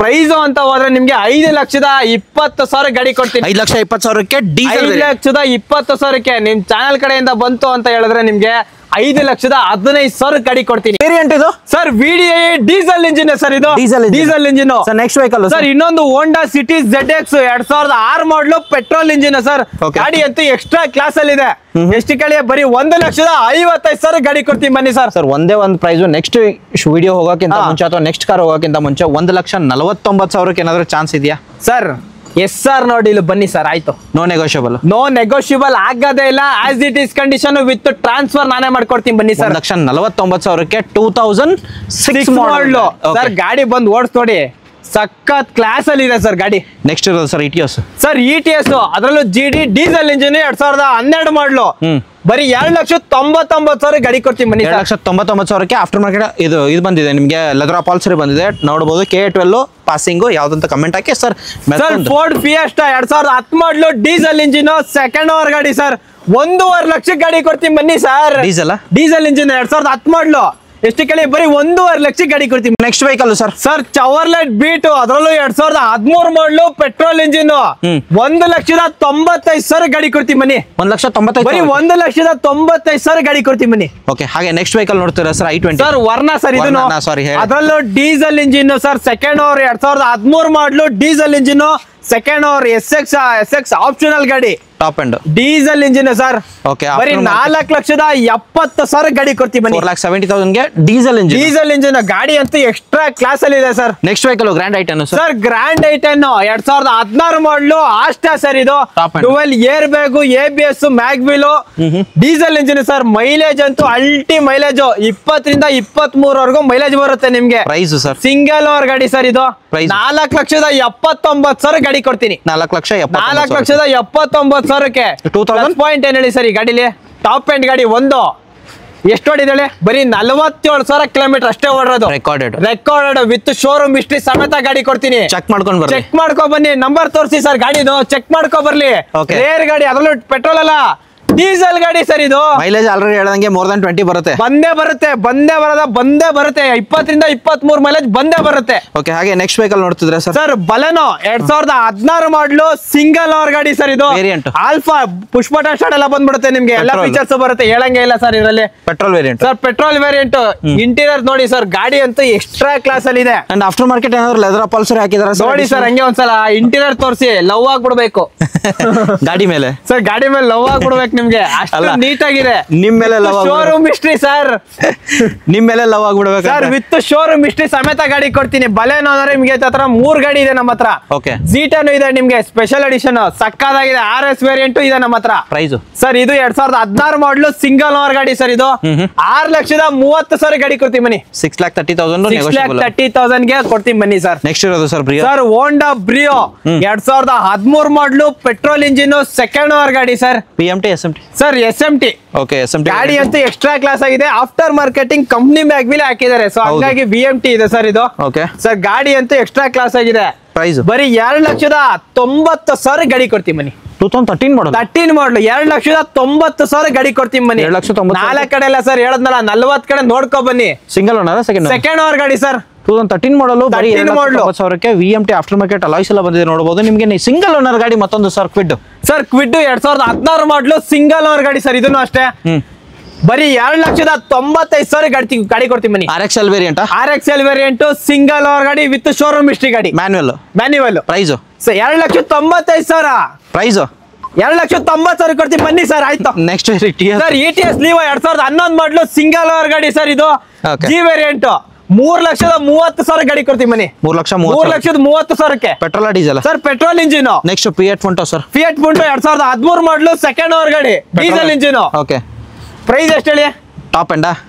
ಪ್ರೈಸ್ ಅಂತ ಹೋದ್ರೆ ನಿಮ್ಗೆ 5,20,000 ಗಾಡಿ ಕೊಡ್ತೀನಿ. 5,20,000ಕ್ಕೆ ಡೀಸೆಲ್. 5,20,000ಕ್ಕೆ ನಿಮ್ ಚಾನೆಲ್ ಕಡೆಯಿಂದ ಬಂತು ಅಂತ ಹೇಳಿದ್ರೆ ನಿಮ್ಗೆ 5,15,000 ಗಾಡಿ ಕೊಡ್ತೀನಿ. ವೇರಿಯಂಟ್ ಇದು sir VDI diesel engine sir. ಇದು diesel engine sir. Next vehicle sir ಇನ್ನೊಂದು ಹೋಂಡಾ ಸಿಟಿ ZX 2006 ಮಾಡಲು ಪೆಟ್ರೋಲ್ ಇಂಜಿನ್ ಸರ್. Okay. ಗಾಡಿ ಅಂತೂ ಎಕ್ಸ್ಟ್ರಾ ಕ್ಲಾಸ್ ಅಲ್ಲಿ ಇದೆ. ಎಷ್ಟು ಕೇಳಿ ಬರೀ 1,55,000 ಗಾಡಿ ಕೊಡ್ತೀನಿ ಬನ್ನಿ ಸರ್. ಸರ್ ಒಂದೇ ಒಂದು ಪ್ರೈಸ್. ನೆಕ್ಸ್ಟ್ ವಿಡಿಯೋ ಹೋಗೋಕ್ಕಿಂತ ಮುಂಚೆ ಅಥವಾ ನೆಕ್ಸ್ಟ್ ಕಾರ್ ಹೋಗೋಕ್ಕಿಂತ ಮುಂಚೆ 1,49,000ಕ್ಕೆ ಏನಾದ್ರು ಚಾನ್ಸ್ ಇದೆಯಾ ಸರ್? SR ನೋಡಿ ಇಲ್ಲಿ ಬನ್ನಿ ಸರ್. ಆಯ್ತು, ನೋ ನೆಗೋಷಿಯಬಲ್ ಆಗೋದೇ ಇಲ್ಲ. As it is condition with transfer ನಾನೇ ಮಾಡ್ಕೊಡ್ತೀನಿ ಬನ್ನಿ ಸರ್. 1,49,000ಕ್ಕೆ 2006 ಮಾಡಲು ಸರ್. ಗಾಡಿ ಬಂದು ಓಡಿಸ್ಕೊಡಿ. ಸಖತ್ ಕ್ಲಾಸ್ ಅಲ್ಲಿ ಇದೆ ಸರ್ ಗಾಡಿ. ನೆಕ್ಸ್ಟ್ ಇರೋದು ಸರ್ ETS ಸರ್. ETS ಅದರಲ್ಲೂ GD ಡೀಸೆಲ್ ಇಂಜಿನ್ 2012 ಮಾಡಲು ಬರೀ 2,99,000 ಗಾಡಿ ಕೊಡ್ತೀನಿ ಬನ್ನಿ. 2,99,000ಕ್ಕೆ ಆಫ್ಟರ್ ಮಾರ್ಕೆಟ್ ಇದು ಬಂದಿದೆ ನಿಮ್ಗೆ. ಲೆದರ್ ಅಪಾಲ್ಸರಿ ಬಂದಿದೆ ನೋಡಬಹುದು. K12 ಪಾಸಿಂಗ್ ಯಾವ್ದಂತ ಕಮೆಂಟ್ ಹಾಕಿ ಸರ್. ಫೋರ್ಡ್ ಫಿಯೆಸ್ಟಾ 2010 ಮಾಡಲು ಡೀಸೆಲ್ ಇಂಜಿನ್ ಸೆಕೆಂಡ್ ಓವರ್ ಗಾಡಿ ಸರ್. 1.5 ಲಕ್ಷ ಗಾಡಿ ಕೊಡ್ತೀನಿ ಬನ್ನಿ ಸರ್. ಡೀಸೆಲ್ ಇಂಜಿನ್ 2010 ಮಾಡಲು ಎಷ್ಟು ಕೇಳಿ ಬರೀ 1.5 ಲಕ್ಷ ಗಾಡಿ ಕೊಡ್ತೀನಿ. Next vehicle sir Chevrolet Beat, ಅದರಲ್ಲೂ 2013 ಮಾಡಲು ಪೆಟ್ರೋಲ್ ಇಂಜಿನ್. 1,95,000 ಗಾಡಿ ಕೊಡ್ತೀನಿ ಬನ್ನಿ. 1,95,000 ಬರೀ 1,95,000 ಗಾಡಿ ಕೊಡ್ತೀನಿ ಬನ್ನಿ. ಓಕೆ ಹಾಗೆ ನೆಕ್ಸ್ಟ್ ವೆಹಿಕಲ್ ನೋಡ್ತೀರಾ sir I20 sir. Verna sir. ಇದನ್ನು ಅದರಲ್ಲೂ diesel engine sir. Second owner 2013 model diesel engine. Second owner SX optional ಗಾಡಿ. Top end diesel engine sir. Okay ಬರೀ 4,70,000 ಗಾಡಿ ಕೊಡ್ತೀವಿ ಬನ್ನಿ. 4,70,000ಗೆ ಡೀಸೆಲ್ ಇಂಜಿನ್ ಗಾಡಿ ಅಂತೂ ಎಕ್ಸ್ಟ್ರಾ ಕ್ಲಾಸ್ ಅಲ್ಲಿ ಇದೆ sir. Next vehicle grand i ten sir. Grand i ten 2016 ಮಾಡಲು ಆಸ್ಟಾ ಸರ್. ಇದು dual air bag, ABS, mag wheel, diesel engine sir. Mileage ಅಂತೂ ಅಲ್ಟಿ ಮೈಲೇಜ್ 20ರಿಂದ 23 ಮೈಲೇಜ್ ಬರುತ್ತೆ ನಿಮ್ಗೆ. ಪ್ರೈಸ್ ಸರ್ ಸಿಂಗಲ್ ಓವರ್ ಗಾಡಿ ಸರ್. ಇದು 4,79,000 ಗಾಡಿ ಕೊಡ್ತೀನಿ. 4,79,000ಕ್ಕೆ 2000 ಪಾಯಿಂಟ್ ಏನ್ ಹೇಳಿ ಸರ್. ಈ ಗಾಡಿಲಿ ಟಾಪ್ ಎಂಡ್ ಗಾಡಿ ಒಂದು ಎಷ್ಟು ಓಡಿದಾಳೆ? ಬರೀ 47,000 ಕಿಲೋಮೀಟರ್ ಅಷ್ಟೇ ಓಡಿರೋದು. ರೆಕಾರ್ಡೆಡ್ ವಿತ್ ಶೋರೂಮ್ ಹಿಸ್ಟ್ರಿ ಸಮೇತ ಗಾಡಿ ಕೊಡ್ತೀನಿ. ಚೆಕ್ ಮಾಡ್ಕೊ ಬನ್ನಿ. ನಂಬರ್ ತೋರಿಸಿ ಸರ್ ಗಾಡಿದು. ಚೆಕ್ ಮಾಡ್ಕೊ ಬರ್ಲಿ. ರೇರ್ ಗಾಡಿ, ಅದರಲ್ಲೂ ಪೆಟ್ರೋಲ್ ಅಲ್ಲ, ಡೀಸೆಲ್ ಗಾಡಿ ಸರ್ ಇದು. ಮೈಲೇಜ್ ಆಲ್ರೆಡಿ ಹೇಳ್ದಂಗೆ ಮೋರ್ ದನ್ 20 ಬರುತ್ತೆ. ಬಂದೇ ಬರುತ್ತೆ 20ರಿಂದ 23 ಮೈಲೇಜ್ ಬಂದೇ ಬರುತ್ತೆ. ಓಕೆ, ಹಾಗೆ ನೆಕ್ಸ್ಟ್ ವೆಹಿಕಲ್ ನೋಡ್ತಿದ್ರೆ sir. Sir Baleno 2016 model single owner ಗಾಡಿ ಸರ್ ಇದು. Variant alpha push button start ಎಲ್ಲ ಬಂದ್ಬಿಡುತ್ತೆ ನಿಮ್ಗೆ. ಎಲ್ಲ ಫೀಚರ್ಸ್ ಬರುತ್ತೆ, ಹೇಳಂಗೆ ಇಲ್ಲ ಸರ್ ಇದರಲ್ಲಿ. Petrol variant sir, petrol variant. Interior ನೋಡಿ ಸರ್, ಗಾಡಿ ಅಂತೂ ಎಕ್ಸ್ಟ್ರಾ ಕ್ಲಾಸ್ ಅಲ್ಲಿ ಇದೆ. ಅಂಡ್ ಆಫ್ಟರ್ ಮಾರ್ಕೆಟ್ ಏನಾದ್ರು ಲೆದರ್ ಅಪಾಲ್ಸರಿ ಹಾಕಿದಾರ ನೋಡಿ ಸರ್, ಹಂಗೆ ಒಂದ್ಸಲ ಇಂಟೀರಿಯರ್ ತೋರಿಸಿ ಲವ್ ಆಗ್ಬಿಡ್ಬೇಕು ಗಾಡಿ ಮೇಲೆ. ಸರ್ ಗಾಡಿ ಮೇಲೆ ಲವ್ ಆಗ್ಬಿಡ್ಬೇಕು ನಿಮ್ಗೆ, ಅಷ್ಟು ನೀಟ್ ಆಗಿದೆ. ನಿಮ್ ಮೇಲೆ ಲವ್ ಶೋರೂಮ್ ಹಿಸ್ಟ್ರಿ ಸರ್, ನಿಮ್ ಮೇಲೆ ಲವ್ ಆಗ್ಬಿಡ್ಬೇಕು ಸರ್. ವಿತ್ ಶೋರೂಮ್ ಹಿಸ್ಟ್ರಿ ಸಮೇತ ಗಾಡಿ ಕೊಡ್ತೀನಿ. ಬಲೆನೋ ಅಂದ್ರೆ ನಿಮ್ಗೆ ಹತ್ರ 3 ಗಾಡಿ ಇದೆ ನಮ್ಮ ಹತ್ರ. ಓಕೆ, ಜೀಟನು ಇದೆ ನಿಮ್ಗೆ, ಸ್ಪೆಷಲ್ ಎಡಿಷನ್ ಸಕ್ಕದಾಗಿದೆ. RS ವೇರಿಯಂಟ್ ಇದೆ ನಮ್ಮ ಹತ್ರ. ಪ್ರೈಸ್ ಸರ್ ಇದು 2016 ಮಾಡಲು ಸಿಂಗಲ್ ಓನರ್ ಗಾಡಿ ಸರ್ ಇದು. 6,30,000 ಗಾಡಿ ಕೊಡ್ತೀನಿ ಬನ್ನಿ. 6,30,000 ಗೆ ಕೊಡ್ತೀನಿ ಬನ್ನಿ ಸರ್. ನೆಕ್ಸ್ಟ್ ಇರೋದು sir Brio. Sir Honda Brio 2013 ಮಾಡಲು ಪೆಟ್ರೋಲ್ ಇಂಜಿನ್ ಸೆಕೆಂಡ್ ಓನರ್ ಗಾಡಿ sir. PMT SMT sir SMT. Okay, SMT ಗಾಡಿ ಅಂತೂ ಎಕ್ಸ್ಟ್ರಾ ಕ್ಲಾಸ್ ಆಗಿದೆ. ಆಫ್ಟರ್ ಮಾರ್ಕೆಟಿಂಗ್ ಕಂಪ್ನಿ ಬ್ಯಾಗ್ ಮೇಲೆ ಹಾಕಿದ್ದಾರೆ, ಸೊ ಹಂಗಾಗಿ VMT ಇದೆ ಸರ್ ಇದು. ಓಕೆ ಸರ್ ಗಾಡಿ ಅಂತೂ ಎಕ್ಸ್ಟ್ರಾ ಕ್ಲಾಸ್ ಆಗಿದೆ. ಪ್ರೈಸ್ ಬರೀ 2,90,000 ಗಾಡಿ ಕೊಡ್ತೀನಿ ಬನ್ನಿ. 2013 ಮಾಡಲ್ 13 ಮಾಡಲು 2,90,000 ಗಾಡಿ ಕೊಡ್ತೀನಿ ಬನ್ನಿ. 2,90,000 4 ಕಡೆ ಇಲ್ಲ ಸರ್, ಹೇಳದ್ನಲ್ಲ 40 ಕಡೆ ನೋಡ್ಕೊ ಬನ್ನಿ. ಸಿಂಗಲ್ ಓನರ್ ಸೆಕೆಂಡ್ ಓನರ್ ಗಾಡಿ ಸರ್. 2013 ಮಾಡಲು ಬರೀ 2,90,000ಕ್ಕೆ VMT ಆಫ್ಟರ್ ಮಾರ್ಕೆಟ್ ಅಲಾಯ್ಸ್ ಎಲ್ಲ ಬಂದಿದೆ ನೋಡಬಹುದು. ನಿಮಗೆ ಸಿಂಗಲ್ ಓನರ್ ಗಾಡಿ ಮತ್ತೊಂದು sir Kwid. Sir Kwid 2016 model single owner ಗಾಡಿ ಸರ್. ಇದನ್ನು ಅಷ್ಟೇ ಬರೀ 2,90,000 ಗಾಡಿ ಕೊಡ್ತೀನಿ ಬನ್ನಿ. RXL variant RXL variant single owner ಗಾಡಿ ವಿತ್ ಶೋರೂಮ್ ಹಿಸ್ಟ್ರಿ ಗಾಡಿ. ಮ್ಯಾನ್ಯುವಲ್. Price sir 2,95,000. ಪ್ರೈಸ್ 2,90,000 ಕೊಡ್ತೀನಿ ಬನ್ನಿ ಸರ್. ಆಯ್ತು, ನೆಕ್ಸ್ಟ್ ಸರ್ ETS ಲೀವೋ 2011 ಮಾಡಲು ಸಿಂಗಲ್ ಓನರ್ ಗಾಡಿ ಸರ್ ಇದು. G ವೇರಿಯಂಟ್ 3,30,000 ಗಾಡಿ ಕೊಡ್ತೀನಿ ಬನ್ನಿ. 3,30,000 petrol diesel sir. Petrol engine. Next Fiat Punto sir. Fiat Punto 2013 ಮಾಡಲು ಸೆಕೆಂಡ್ ಓನರ್ ಗಾಡಿ, ಡೀಸೆಲ್ ಇಂಜಿನ್. ಓಕೆ, ಪ್ರೈಸ್ ಎಷ್ಟು ಹೇಳಿ? Top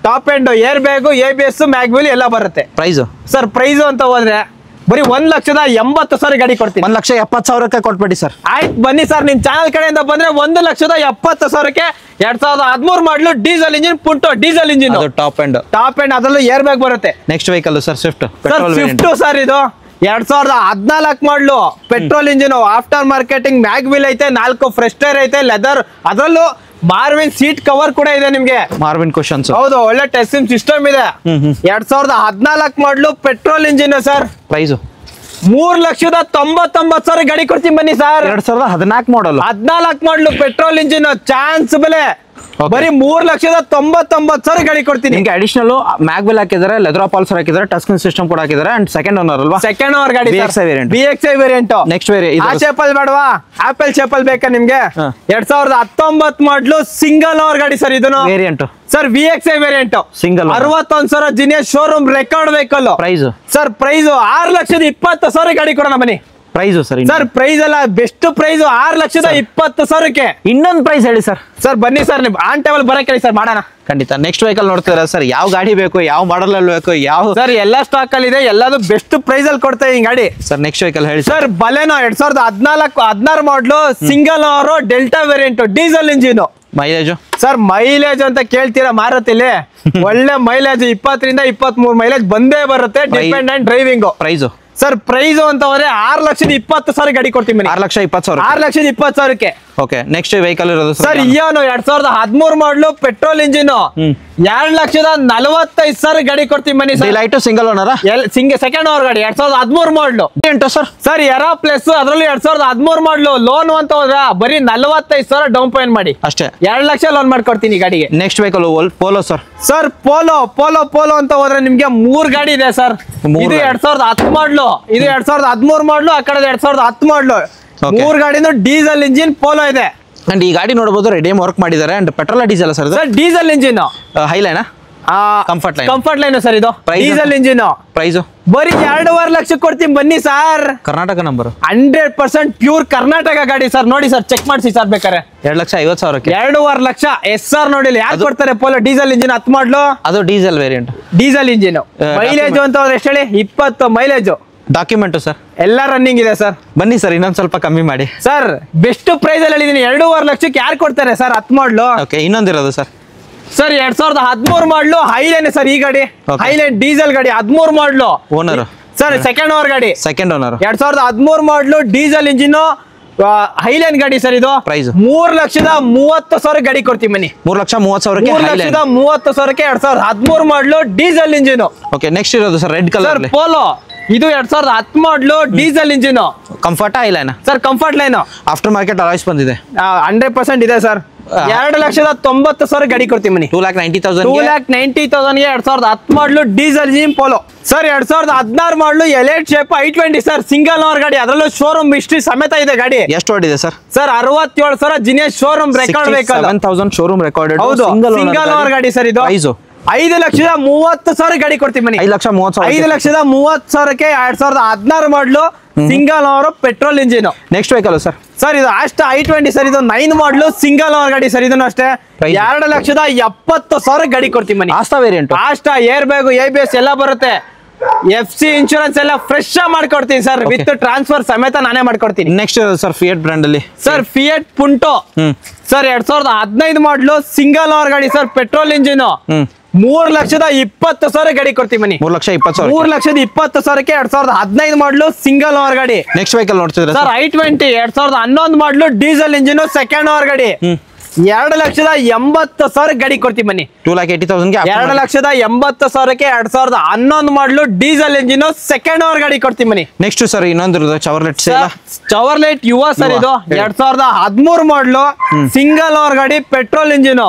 end air bag, ABS, mag wheel ಎಲ್ಲ ಬರುತ್ತೆ. ಪ್ರೈಸ್ ಸರ್ ಪ್ರೈಸ್ ಅಂತ ಹೋದ್ರೆ ಬರೀ 1,80,000 ಗಾಡಿ ಕೊಡ್ತೀನಿ. 1,70,000ಕ್ಕೆ ಕೊಟ್ಬಿಡಿ ಸರ್. ಆಯ್ತು ಬನ್ನಿ ಸರ್, ನಿಮ್ ಚಾನಲ್ ಕಡೆಯಿಂದ ಬಂದ್ರೆ 1,70,000ಕ್ಕೆ 2013 model diesel engine ಪುಂಟೋ diesel engine. Top end ಅದರಲ್ಲೂ ಏರ್ ಬ್ಯಾಗ್ ಬರುತ್ತೆ. Next vehicle sir Swift. Swift sir ಇದು 2014 ಮಾಡಲು petrol engine. After marketing mag wheel ಐತೆ, 4 ಫ್ರೆಶ್ ಟೈರ್ ಐತೆ, ಲೆದರ್, ಅದರಲ್ಲೂ ಮಾರ್ವಿನ್ ಸೀಟ್ ಕವರ್ ಕೂಡ ಇದೆ ನಿಮ್ಗೆ. Marvin cushions. ಹೌದು, ಒಳ್ಳೆ ಟೆಸ್ಟಿಂಗ್ ಸಿಸ್ಟಮ್ ಇದೆ. 2014 ಮಾಡಲು ಪೆಟ್ರೋಲ್ ಇಂಜಿನ್ ಸರ್. ಪ್ರೈಸ್ 3,99,000 ಗಾಡಿ ಕೊಡ್ತೀನಿ ಬನ್ನಿ ಸರ್. 2014 ಮಾಡಲ್ 14 ಮಾಡಲು ಪೆಟ್ರೋಲ್ ಇಂಜಿನ್, ಚಾನ್ಸ್ ಬೆಲೆ ಬರೀ 3,99,000 ಗಾಡಿ ಕೊಡ್ತೀನಿ. ನಿಮಗೆ ಅಡಿಷನಲ್ ಮ್ಯಾಗ್ವೆಲ್ ಹಾಕಿದ್ದಾರೆ, ಲೆದರ್ ಅಪಾಲ್ಸರ್ ಹಾಕಿದ್ದಾರೆ, ಟಚ್ ಸ್ಕ್ರೀನ್ ಸಿಸ್ಟಮ್ ಕೂಡ ಹಾಕಿದ್ದಾರೆ. ಅಂಡ್ ಸೆಕೆಂಡ್ ಓನರ್ ಅಲ್ವಾ? ಸೆಕೆಂಡ್ ಓನರ್ ಗಾಡಿ BXI ವೇರಿಯಂಟ್. ನೆಕ್ಸ್ಟ್ ಆ ಶೇಪಲ್ ಬೇಡವಾ? ಆಪಲ್ ಶೇಪಲ್ ಬೇಕಾ ನಿಮ್ಗೆ? 2019 ಮಾಡಲು ಸಿಂಗಲ್ ಓನರ್ ಗಾಡಿ ಸರ್. ಇದನ್ನು variant sir VXI variant single 61,000 genuine showroom record vehicle. Price sir price 6,20,000 ಗಾಡಿ ಕೊಡೋಣ ಬನ್ನಿ. ಪ್ರೈಸ್ ಸರ್ ಪ್ರೈಸ್ ಅಲ್ಲ, ಬೆಸ್ಟ್ ಪ್ರೈಸ್ 6,20,000ಕ್ಕೆ. ಇನ್ನೊಂದು ಪ್ರೈಸ್ ಹೇಳಿ ಸರ್. ಸರ್ ಬನ್ನಿ ಸರ್, ನೀವು ಆನ್ ಟೇಬಲ್ ಬರಕ್ಕೆ ಹೇಳಿ ಸರ್, ಮಾಡೋಣ. ಖಂಡಿತ. ನೆಕ್ಸ್ಟ್ ವೆಹಿಕಲ್ ನೋಡ್ತೀರಾ ಸರ್? ಯಾವ ಗಾಡಿ ಬೇಕು, ಯಾವ ಮಾಡಲ್ ಅಲ್ಲಿ ಬೇಕು, ಯಾವ ಸರ್ ಎಲ್ಲ ಸ್ಟಾಕ್ ಅಲ್ಲಿ ಇದೆ, ಎಲ್ಲದು ಬೆಸ್ಟ್ ಪ್ರೈಸ್ ಅಲ್ಲಿ ಕೊಡ್ತಾ ಈ ಗಾಡಿ. ಸರ್ ನೆಕ್ಸ್ಟ್ ವೆಹಿಕಲ್ ಹೇಳಿ sir. Baleno 2016 model single owner delta variant, diesel engine. Mileage sir mileage ಅಂತ ಕೇಳ್ತೀರಾ ಮಾರುತಿಲಿ? ಒಳ್ಳೆ ಮೈಲೇಜ್ 20ರಿಂದ 23 ಮೈಲೇಜ್ ಬಂದೇ ಬರುತ್ತೆ, depend on driving. Price sir price ಅಂತ ಹೋದ್ರೆ 6,20,000 ಗಾಡಿ ಕೊಡ್ತೀನಿ. 6,20,000 6,20,000ಕ್ಕೆ. ಓಕೆ, ನೆಕ್ಸ್ಟ್ ವೆಹಿಕಲ್ ಇರೋದು ಸರ್ ಇಯಾನೋ 2013 ಮಾಡಲು ಪೆಟ್ರೋಲ್ ಇಂಜಿನ್ 2,45,000 ಗಾಡಿ ಕೊಡ್ತೀನಿ ಬನ್ನಿ sir. Light single owner second owner ಗಾಡಿ 2013 ಮಾಡಲು. ಸರ್ ಸರ್ ಎರಾ ಪ್ಲಸ್, ಅದರಲ್ಲಿ 2013 ಮಾಡಲು. ಲೋನ್ ಅಂತ ಹೋದ್ರ ಬರೀ 45,000 ಡೌನ್ ಪೇಮೆಂಟ್ ಮಾಡಿ ಅಷ್ಟೇ, 2 ಲಕ್ಷ ಲೋನ್ ಮಾಡ್ಕೊಡ್ತೀನಿ ಗಾಡಿಗೆ. Next vehicle polo sir. Sir polo ಅಂತ ಹೋದ್ರೆ ನಿಮ್ಗೆ 3 ಗಾಡಿ ಇದೆ ಸರ್. ಇದು 2010 ಮಾಡಲು, ಇದು 2013 ಮಾಡಲು, ಆ ಕಡೆ 2010 ಮಾಡಲು. 3 ಗಾಡಿನೂ ಡೀಸೆಲ್ ಇಂಜಿನ್ ಪೋಲೋ ಇದೆ. ಅಂಡ್ ಈ ಗಾಡಿ ನೋಡಬಹುದು ರೆಡಿಯಮ್ ವರ್ಕ್ ಮಾಡಿದ್ದಾರೆ. And petrol diesel sir? Sir diesel engine. ಹೈಲೈನಾ? ಕಂಫರ್ಟ್ ಲೈನ್ ಸರ್ ಇದು ಡೀಸೆಲ್ ಇಂಜಿನ್. ಪ್ರೈಸ್ ಬರೀ 2.5 ಲಕ್ಷ ಕೊಡ್ತೀನಿ ಬನ್ನಿ ಸರ್. ಕರ್ನಾಟಕ ನಂಬರ್ 100% ಪ್ಯೂರ್ ಕರ್ನಾಟಕ ಗಾಡಿ ಸರ್. ನೋಡಿ ಸರ್, ಚೆಕ್ ಮಾಡಿಸಿ ಸರ್ ಬೇಕಾರೆ. 2,50,000ಕ್ಕೆ 2.5 ಲಕ್ಷ SR ನೋಡಿ ಯಾಕೆ ಕೊಡ್ತಾರೆ? ಪೋಲೋ ಡೀಸೆಲ್ ಇಂಜಿನ್ 10 ಮಾಡಲು, ಅದು diesel variant, diesel engine. Mileage ಅಂತ ಹೋದ್ರೆ ಎಷ್ಟು ಹೇಳಿ? 20 ಮೈಲೇಜ್. ಡಾಕ್ಯುಮೆಂಟ್ ಸರ್ ಎಲ್ಲ ರನ್ನಿಂಗ್ ಇದೆ ಸರ್. ಬನ್ನಿ ಸರ್, ಇನ್ನೊಂದು ಸ್ವಲ್ಪ ಕಮ್ಮಿ ಮಾಡಿ ಸರ್. ಬೆಸ್ಟ್ ಪ್ರೈಸ್ ಅಲ್ಲಿ ಹೇಳಿದೀನಿ, 2.5 ಲಕ್ಷಕ್ಕೆ ಯಾರು ಕೊಡ್ತಾರೆ ಸರ್ 10 ಮಾಡಲು? Okay, ಇನ್ನೊಂದಿರೋದು sir. Sir 2013 model Highline sir ಈ ಗಾಡಿ. ಹೈಲೈನ್ ಡೀಸೆಲ್ ಗಾಡಿ 13 ಮಾಡಲು. ಓನರ್ ಸರ್ ಸೆಕೆಂಡ್ ಓನರ್ ಗಾಡಿ. Second owner 2013 model diesel engine Highline ಗಾಡಿ ಸರ್ ಇದು. Price? 3,30,000 ಗಾಡಿ ಕೊಡ್ತೀವಿ ಬನ್ನಿ. 3,30,000ಕ್ಕೆ 3,30,000ಕ್ಕೆ 2013 model diesel engine. Okay, next ಇರೋದು ಸರ್ ರೆಡ್ ಕಲರ್ ಪೋಲೋ. ಇದು 2010 ಮಾಡಲು diesel engine. Comfort highline sir comfort line. Aftermarket alloys ಬಂದಿದೆ. 100% ಇದೆ ಸರ್. 2,90,000 ಗಾಡಿ ಕೊಡ್ತೀವಿ ಮನಿ. 2,90,000 2,90,000ಗೆ 2010 ಮಾಡಲು ಡೀಸೆಲ್ ಇಂಜಿನ್ ಪೋಲೋ. ಸರ್ 2016 ಮಾಡಲು elite shape i20 sir, single owner ಗಾಡಿ, ಅದರಲ್ಲೂ ಶೋರೂಮ್ ಹಿಸ್ಟ್ರಿ ಸಮೇತ ಇದೆ ಗಾಡಿ. ಎಷ್ಟು ಓಡಿದೆ sir? Sir 67,000 genius showroom record vehicle. 7,000 showroom recorded. ಹೌದು, ಸಿಂಗಲ್ ಓನರ್ ಗಾಡಿ ಸರ್ ಇದು. ಪ್ರೈಸ್ 5,30,000 ಗಾಡಿ ಕೊಡ್ತೀವಿ ಮನಿ. 5,30,000ಕ್ಕೆ 2016 model single owner petrol engine. Next vehicle sir? Sir ಇದು ಅಷ್ಟ i20 ಸರ್, ಇದು 9 ಮಾಡಲು ಸಿಂಗಲ್ ಓನರ್ ಗಾಡಿ ಸರ್. ಇದನ್ನು ಅಷ್ಟೇ 2,70,000 ಗಾಡಿ ಕೊಡ್ತೀವಿ ಮನಿ. Asta variant. Asta air bag ABS ಎಲ್ಲ ಬರುತ್ತೆ. FC ಇನ್ಶೂರೆನ್ಸ್ ಎಲ್ಲ ಫ್ರೆಶ್ ಮಾಡ್ಕೊಡ್ತೀನಿ ಸರ್, ವಿತ್ ಟ್ರಾನ್ಸ್ಫರ್ ಸಮೇತ ನಾನೇ ಮಾಡ್ಕೊಡ್ತೀನಿ. ನೆಕ್ಸ್ಟ್ ಸರ್ ಫಿಯಟ್ ಬ್ರ್ಯಾಂಡ್ ಅಲ್ಲಿ sir Fiat Punto sir 2015 model single owner ಗಾಡಿ ಸರ್, ಪೆಟ್ರೋಲ್ ಇಂಜಿನ್. 3,20,000 ಗಾಡಿ ಕೊಡ್ತೀವಿ ಮನಿ. 3,20,000. 3,20,000ಕ್ಕೆ 2015 ಮಾಡಲು ಸಿಂಗಲ್ ಓನರ್ ಗಾಡಿ. ನೆಕ್ಸ್ಟ್ ವೆಹಿಕಲ್ ನೋಡ್ತಿದ್ರೆ sir i20 2011 model diesel engine, second owner ಗಾಡಿ. 2,80,000 ಗಾಡಿ ಕೊಡ್ತೀವಿ ಬನ್ನಿ. 2,80,000ಗೆ 2,80,000ಕ್ಕೆ 2011 model diesel engine, second owner ಗಾಡಿ ಕೊಡ್ತೀವಿ ಬನ್ನಿ. ನೆಕ್ಸ್ಟ್ ಸರ್ ಇನ್ನೊಂದು ಚವರ್ಲೆಟ್ ಚವರ್ಲೆಟ್ ಯುವ ಸರ್, ಇದು 2013 ಮಾಡಲು ಸಿಂಗಲ್ ಓನರ್ ಗಾಡಿ, ಪೆಟ್ರೋಲ್ ಇಂಜಿನ್.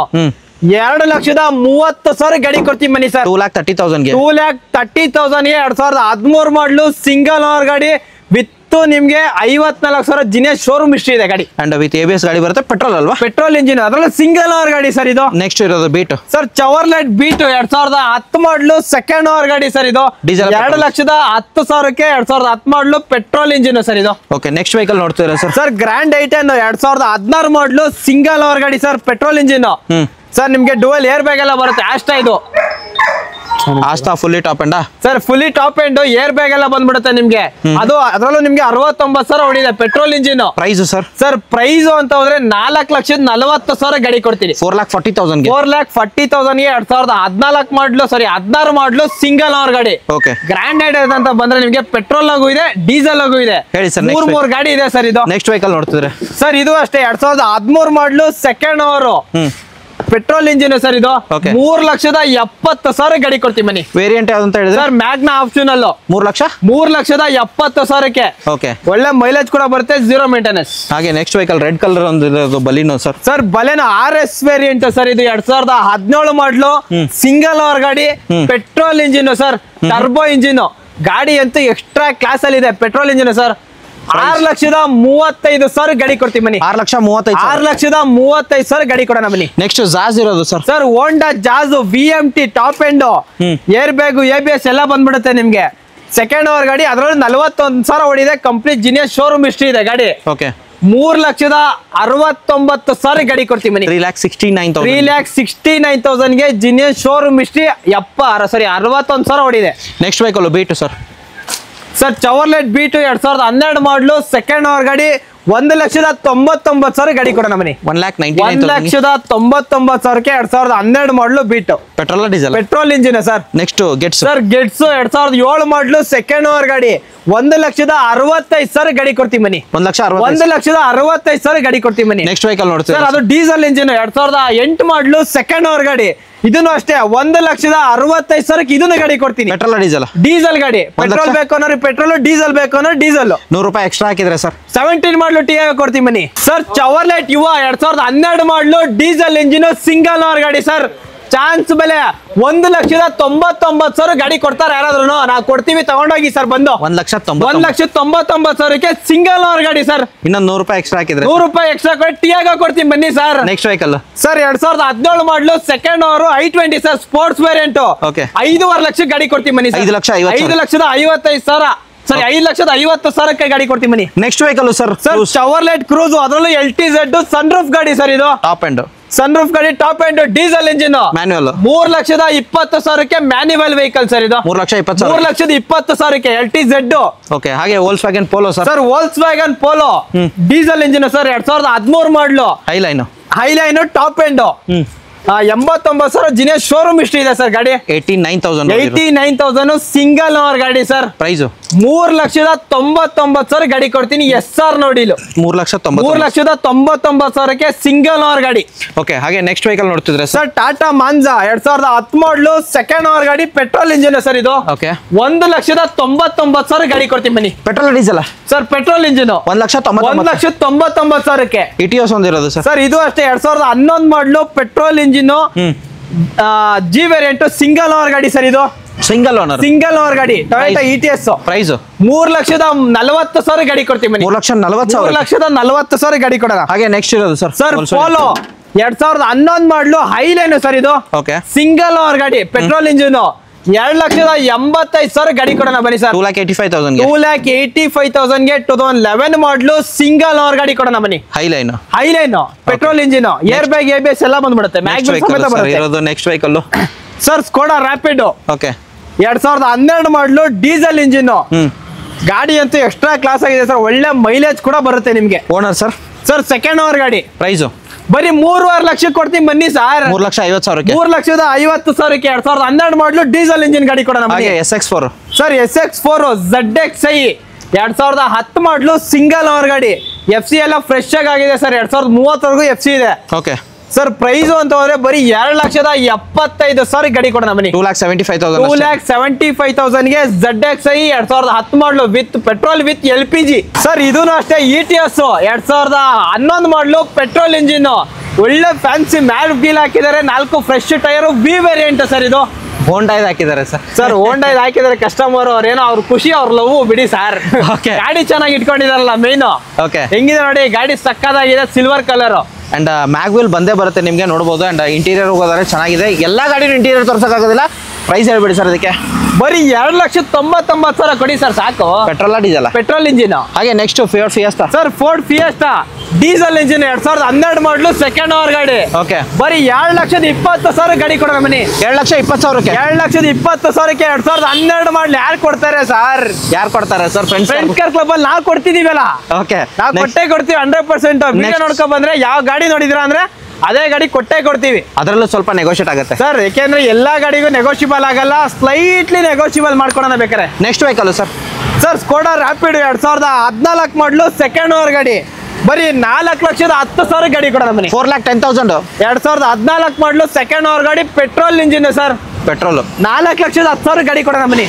2,30,000 ಗಾಡಿ ಕೊಡ್ತೀವಿ ಬನ್ನಿ ಸರ್. 2,30,000ಗೆ 2,30,000ಗೆ 2013 ಮಾಡಲು ಸಿಂಗಲ್ ಓನರ್ ಗಾಡಿ, ವಿತ್ ನಿಮ್ಗೆ 54,000 ಜಿನಿಯಸ್ ಶೋರೂಮ್ ಹಿಸ್ಟ್ರಿ ಇದೆ ಗಾಡಿ. ಅಂಡ್ ವಿತ್ ABS ಗಾಡಿ ಬರುತ್ತೆ, ಪೆಟ್ರೋಲ್ ಅಲ್ವಾ? ಪೆಟ್ರೋಲ್ ಇಂಜಿನ್, ಅದರಲ್ಲೂ ಸಿಂಗಲ್ ಓನರ್ ಗಾಡಿ ಸರ್ ಇದು. ನೆಕ್ಸ್ಟ್ ಇರೋದು Beat sir, Chevrolet Beat 2010 model second owner ಗಾಡಿ ಸರ್ ಇದು. ಡೀಸೆಲ್ 2,10,000ಕ್ಕೆ 2010 ಮಾಡಲು ಪೆಟ್ರೋಲ್ ಇಂಜಿನ್ ಸರ್ ಇದು. ಓಕೆ, ನೆಕ್ಸ್ಟ್ ವೆಹಿಕಲ್ ನೋಡ್ತೀರಾ sir? Sir Grand i ten 2016 model single owner ಗಾಡಿ ಸರ್, ಪೆಟ್ರೋಲ್ ಇಂಜಿನ್. ಸರ್ ನಿಮ್ಗೆ ಡುವೆಲ್ ಏರ್ ಬ್ಯಾಗ್ ಎಲ್ಲ ಬರುತ್ತೆ. ಆಸ್ಟಾ ಇದು Asta fully top end sir, fully top end air bag ಎಲ್ಲ ಬಂದ್ಬಿಡುತ್ತೆ ನಿಮ್ಗೆ. ಅದು ಅದರಲ್ಲೂ ನಿಮ್ಗೆ 69,000 ಹೊಡಿದೆ, petrol engine. Price sir? Sir price ಅಂತ ಹೋದ್ರೆ 4,40,000 ಗಾಡಿ ಕೊಡ್ತೀನಿ. 4,40,000 4,40,000ಗೆ 2014 ಮಾಡಲು 16 ಮಾಡಲು ಸಿಂಗಲ್ ಓನರ್ ಗಾಡಿ. ಓಕೆ, ಗ್ರ್ಯಾಂಡ್ ಐಟಮ್ ಅಂತ ಬಂದ್ರೆ ನಿಮ್ಗೆ ಪೆಟ್ರೋಲ್ ಆಗು ಇದೆ, ಡೀಸೆಲ್ ಆಗು ಇದೆ. ಹೇಳಿ ಸರ್. ಮೂರ್ ಗಾಡಿ ಇದೆ ಸರ್ ಇದು. ನೆಕ್ಸ್ಟ್ ವೆಹಿಕಲ್ ನೋಡ್ತಿದ್ರೆ ಸರ್ ಇದು ಅಷ್ಟೇ 2013 ಮಾಡಲು second over, petrol engine sir ಇದು. 3,70,000 ಗಾಡಿ ಕೊಡ್ತೀವಿ ಮನಿ. ವೇರಿಯಂಟ್ ಯಾವ್ದಂತ ಹೇಳಿದ್ರೆ ಸರ್ ಮ್ಯಾಗ್ನಾ ಆಪ್ಷನಲ್. 3,70,000. ಓಕೆ, ಒಳ್ಳೆ ಮೈಲೇಜ್ ಕೂಡ ಬರುತ್ತೆ, ಜೀರೋ ಮೇಂಟೆನೆನ್ಸ್. ಹಾಗೆ ನೆಕ್ಸ್ಟ್ ವೆಹಿಕಲ್ ರೆಡ್ ಕಲರ್ ಒಂದು ಬಲಿನೋ sir. Sir Baleno RS variant sir, ಇದು 2017 ಮಾಡಲು ಸಿಂಗಲ್ ಓವರ್ ಗಾಡಿ, petrol engine sir, turbo engine ಗಾಡಿ ಅಂತೂ ಎಕ್ಸ್ಟ್ರಾ ಕ್ಲಾಸ್ ಅಲ್ಲಿ ಇದೆ. ಪೆಟ್ರೋಲ್ ಇಂಜಿನ್ ಸರ್ 6,35,000 ಗಾಡಿ ಕೊಡ್ತೀವಿ ಮನಿ. 6,35,000 ಗಾಡಿ ಕೊಡೋಣ ಬನ್ನಿ. ನೆಕ್ಸ್ಟ್ ಜಾಜ್ ಇರೋದು sir. Sir Honda Jazz VMT top end, air bag ABS ಎಲ್ಲ ಬಂದ್ಬಿಡುತ್ತೆ ನಿಮ್ಗೆ. ಸೆಕೆಂಡ್ ಓವರ್ ಗಾಡಿ, ಅದರಲ್ಲಿ 41,000 ಹೊಡಿದೆ, ಕಂಪ್ಲೀಟ್ ಜಿನಿಯಸ್ ಶೋರೂಮ್ ಹಿಸ್ಟ್ರಿ ಇದೆ ಗಾಡಿ. ಓಕೆ, 3,69,000 ಗಾಡಿ ಕೊಡ್ತೀವಿ ಮನಿ. 3,69,000ಗೆ ಜಿನಿಯಸ್ ಶೋರೂಮ್ ಹಿಸ್ಟ್ರಿ 61,000 ಹೊಡಿದೆ. Next vehicle Beat sir. Sir Chevrolet Beat 2012 model second over ಗಾಡಿ, 1,99,000 ಗಾಡಿ ಕೊಡೋಣ ಬನ್ನಿ. 1,99,000ಕ್ಕೆ 2012 ಮಾಡಲು Beat, petrol diesel? Petrol engine sir. Next Getz sir, Getz 2007 ಮಾಡಲು ಸೆಕೆಂಡ್ ಓವರ್ ಗಾಡಿ, 1,65,000 ಗಾಡಿ ಕೊಡ್ತೀವಿ ಮನಿ. 1,65,000 ಗಾಡಿ ಕೊಡ್ತೀವಿ ಮನಿ. ನೆಕ್ಸ್ಟ್ ವೆಹಿಕಲ್ ನೋಡ್ತೀವಿ ಸರ್, ಅದು diesel engine 2008 model second over ಗಾಡಿ, ಇದನ್ನು ಅಷ್ಟೇ 1,65,000 ಇದನ್ನು ಗಾಡಿ ಕೊಡ್ತೀನಿ. Petrol diesel? ಡೀಸೆಲ್ ಗಾಡಿ. ಪೆಟ್ರೋಲ್ ಬೇಕು ಅನ್ನೋರು ಪೆಟ್ರೋಲ್, ಡೀಸೆಲ್ ಬೇಕು ಅನ್ನೋ ಡೀಸೆಲ್. 100 ರೂಪಾಯಿ ಎಕ್ಸ್ಟ್ರಾ ಹಾಕಿದ್ರೆ ಸರ್ 17 ಮಾಡಲು TI ಕೊಡ್ತೀವಿ ಮನಿ. ಸರ್ ಚವರ್ಲೆಟ್ ಯುವ 2012 ಮಾಡಲು ಡೀಸೆಲ್ ಇಂಜಿನ್, ಸಿಂಗಲ್ ಓವರ್ ಗಾಡಿ ಸರ್. ಚಾನ್ಸ್ ಬೆಲೆ 1,99,000 ಗಾಡಿ ಕೊಡ್ತಾರೆ ಯಾರಾದ್ರೂ, ನಾವು ಕೊಡ್ತೀವಿ, ತಗೊಂಡೋಗಿ ಸರ್ ಬಂದು. 1,99,000ಕ್ಕೆ ಸಿಂಗಲ್ ಓವರ್ ಗಾಡಿ ಸರ್. ಇನ್ನೊಂದು 100 ರೂಪಾಯಿ ಎಕ್ಸ್ಟ್ರಾ ಹಾಕಿದ್ರೆ 100 ರೂಪಾಯಿ ಎಕ್ಸ್ಟ್ರಾ ಕೊಟ್ಟು TI ಕೊಡ್ತೀನಿ ಬನ್ನಿ sir. Next vehicle sir 2017 model second owner i20 sir, sports variant. Okay, 5,5 lakh ಗಾಡಿ ಕೊಡ್ತೀವಿ ಬನ್ನಿ. 5,55,000 ಸರಿ, 5,50,000ಕ್ಕೆ ಗಾಡಿ ಕೊಡ್ತೀವಿ ಬನ್ನಿ. Next vehicle sir. Sir Chevrolet Cruze, ಅದರಲ್ಲೂ LTZ ಸನ್ ರೂಫ್ ಗಾಡಿ ಸರ್ ಇದು. ಟಾಪ್ ಎಂಡ್ ಸನ್ ರೂಫ್ ಗಾಡಿ, top end, diesel engine, manual. 3,20,000ಕ್ಕೆ ಮ್ಯಾನ್ಯುವಲ್ ವೆಹಿಕಲ್ ಸರ್ ಇದು. 3,20,000 LTZ. ಓಕೆ, ಹಾಗೆ Volkswagen Polo sir. Sir Volkswagen Polo diesel engine sir, 2013 model, Highline top end, 89,000 genuine showroom history ಇದೆ sir ಗಾಡಿ. 89,000 single over ಗಾಡಿ sir. Price 3,99,000 ಗಾಡಿ ಕೊಡ್ತೀನಿ SR ನೋಡಿಲು. 3,90,000 single owner ಗಾಡಿ. Okay, ಹಾಗೆ ನೆಕ್ಸ್ಟ್ ವೆಹಿಕಲ್ ನೋಡ್ತಿದ್ರೆ sir Tata Manza 2010 model second owner ಗಾಡಿ, ಪೆಟ್ರೋಲ್ ಇಂಜಿನ್ ಸರ್ ಇದು. ಓಕೆ, 1,99,000 ಗಾಡಿ ಕೊಡ್ತೀನಿ ಬನ್ನಿ. Petrol diesel sir petrol engine 1,99,000 Etios ಹೊಂದಿರೋದು ಸರ್. ಸರ್ ಇದು ಅಷ್ಟೇ 2011 ಮಾಡಲು petrol engine, G variant, single owner ಗಾಡಿ ಸರ್ ಇದು. ಸಿಂಗಲ್ ಓನರ್ ಗಾಡಿ ಟೊಯೋಟಾ ಇಟಿಎಸ್. ಪ್ರೈಸ್ 3,40,000 ಗಾಡಿ ಕೊಡ್ತೀನಿ ಬನ್ನಿ. 3,40,000 3,40,000 ಗಾಡಿ ಕೊಡೋಣ. ಹಾಗೆ ನೆಕ್ಸ್ಟ್ ಇರೋದು ಸರ್ ಸರ್ ಪೋಲೋ 2011 ಮಾಡಲು ಹೈಲೈನ್ ಸರ್ ಇದು. ಓಕೆ, ಸಿಂಗಲ್ ಓನರ್ ಗಾಡಿ, ಪೆಟ್ರೋಲ್ ಇಂಜಿನ್, 2,85,000 ಗಾಡಿ ಕೊಡೋಣ ಬನ್ನಿ ಸರ್. 2,85,000 2,85,000 2011 ಮಾಡಲು ಸಿಂಗಲ್ ಓನರ್ ಗಾಡಿ ಕೊಡೋಣ ಬನ್ನಿ. Highline petrol engine, air bag ABS ಎಲ್ಲ ಬಂದ್ಬಿಡುತ್ತೆ. Next vehicle sir Skoda rapid. Okay, 2012 ಮಾಡಲು ಡೀಸೆಲ್ ಇಂಜಿನ್. ಗಾಡಿ ಅಂತೂ ಎಕ್ಸ್ಟ್ರಾ ಕ್ಲಾಸ್ ಆಗಿದೆ ಸರ್, ಒಳ್ಳೆ ಮೈಲೇಜ್ ಕೂಡ ಬರುತ್ತೆ ನಿಮ್ಗೆ. ಓನರ್ ಸರ್ ಸೆಕೆಂಡ್ ಓನರ್ ಗಾಡಿ. ಪ್ರೈಸ್ ಬರೀ 3.5 ಲಕ್ಷಕ್ಕೆ ಕೊಡ್ತೀನಿ ಬನ್ನಿ ಸರ್. 3,50,000 3,50,000 2012 ಮಾಡಲು ಡೀಸೆಲ್ ಇಂಜಿನ್ ಗಾಡಿ ಕೊಡೋಣ. SX4 sir SX4 ZXi 2010 model single owner ಗಾಡಿ. FC ಎಲ್ಲ ಫ್ರೆಶ್ ಆಗಿದೆ ಸರ್. 2030 FC ಇದೆ. ಓಕೆ ಸರ್ ಪ್ರೈಸ್ ಅಂತ ಹೋದ್ರೆ ಬರೀ 2,75,000 ಗಾಡಿ ಕೊಡೋಣ ಬನ್ನಿ. 2,75,000 2,75,000 ZXi 2010 ಮಾಡಲು with petrol with LPG. Sir ಇದೂನು ಅಷ್ಟೇ ETS 2011 ಮಾಡಲು ಪೆಟ್ರೋಲ್ ಇಂಜಿನ್, ಒಳ್ಳೆ ಫ್ಯಾನ್ಸಿ ಮ್ಯಾಟ್ ವೀಲ್ ಹಾಕಿದ್ದಾರೆ, 4 fresh tyre, V variant sir ಇದು. ಹೋಂಡಾ ಹಾಕಿದ್ದಾರೆ ಸರ್ ಹೋಂಡಾ ಹಾಕಿದ್ದಾರೆ ಕಸ್ಟಮರ್ ಅವ್ರೇನೋ ಅವ್ರ ಖುಷಿ ಅವ್ರ ಲವ್ ಬಿಡಿ ಸರ್. ಗಾಡಿ ಚೆನ್ನಾಗಿ ಇಟ್ಕೊಂಡಿದಾರಲ್ಲ ಮೇನ್. ಓಕೆ, ಹೆಂಗಿದೆ ನೋಡಿ ಗಾಡಿ ಸಕ್ಕದಾಗಿದೆ, silver colour and mag wheel ಬಂದೇ ಬರುತ್ತೆ ನಿಮ್ಗೆ ನೋಡಬಹುದು. ಅಂಡ್ ಇಂಟೀರಿಯರ್ ಹೋಗೋದಾದ್ರೆ ಚೆನ್ನಾಗಿದೆ. ಎಲ್ಲಾ ಗಾಡಿನೂ ಇಂಟೀರಿಯರ್ ತೋರ್ಸಕ್ಕಾಗೋದಿಲ್ಲ. ಪ್ರೈಸ್ ಹೇಳ್ಬಿಡಿ ಸರ್ ಅದಕ್ಕೆ. ಬರೀ 2,99,000 ಕೊಡಿ ಸರ್ ಸಾಕು. Petrol diesel? Petrol engine. ಹಾಗೆ next Ford Fiesta. Sir Ford Fiesta diesel engine 2012 model second owner ಗಾಡಿ. ಓಕೆ, ಬರೀ 2,20,000 ಗಾಡಿ ಕೊಡೋಣ ಬನ್ನಿ. 2,20,000 2,20,000 2012 ಮಾಡಲು ಯಾರು ಕೊಡ್ತಾರೆ ಸರ್? ಫ್ರೆಂಡ್ಸ್ ಕಾರ್ ಕ್ಲಬ್ ಅಲ್ಲಿ ನಾವು ಕೊಡ್ತಿದೀವಲ್ಲ. ಓಕೆ, ನಾವು ಕೊಟ್ಟೆ ಕೊಡ್ತೀವಿ 100%. ವಿಡಿಯೋ ನೋಡ್ಕೊಂಡ್ ಬಂದ್ರೆ ಯಾವ ಗಾಡಿ ನೋಡಿದ್ರ ಅಂದ್ರೆ ಅದೇ ಗಾಡಿ ಕೊಟ್ಟೆ ಕೊಡ್ತೀವಿ. ಅದರಲ್ಲೂ ಸ್ವಲ್ಪ ನೆಗೋಷಿಯೇಟ್ ಆಗುತ್ತೆ ಸರ್, ಯಾಕೆಂದ್ರೆ ಎಲ್ಲಾ ಗಾಡಿಗೂ ನೆಗೋಷಿಯಬಲ್ ಆಗಲ್ಲ, ಸ್ಲೈಟ್ಲಿ ನೆಗೋಷಿಯಬಲ್ ಮಾಡ್ಕೊಳೋಣ ಬೇಕಾರೆ. Next vehicle sir Skoda rapid 2014 ಮಾಡಲು ಸೆಕೆಂಡ್ ಓನರ್ ಗಾಡಿ. ಬರೀ 4,10,000 ಗಾಡಿ ಕೊಡೋಣ ಬನ್ನಿ. 4,10,000 2014 ಮಾಡಲು ಸೆಕೆಂಡ್ ಓನರ್ ಗಾಡಿ, ಪೆಟ್ರೋಲ್ ಇಂಜಿನ್ ಸರ್. ಪೆಟ್ರೋಲ್ 4,10,000 ಗಾಡಿ ಕೊಡೋಣ ಬನ್ನಿ.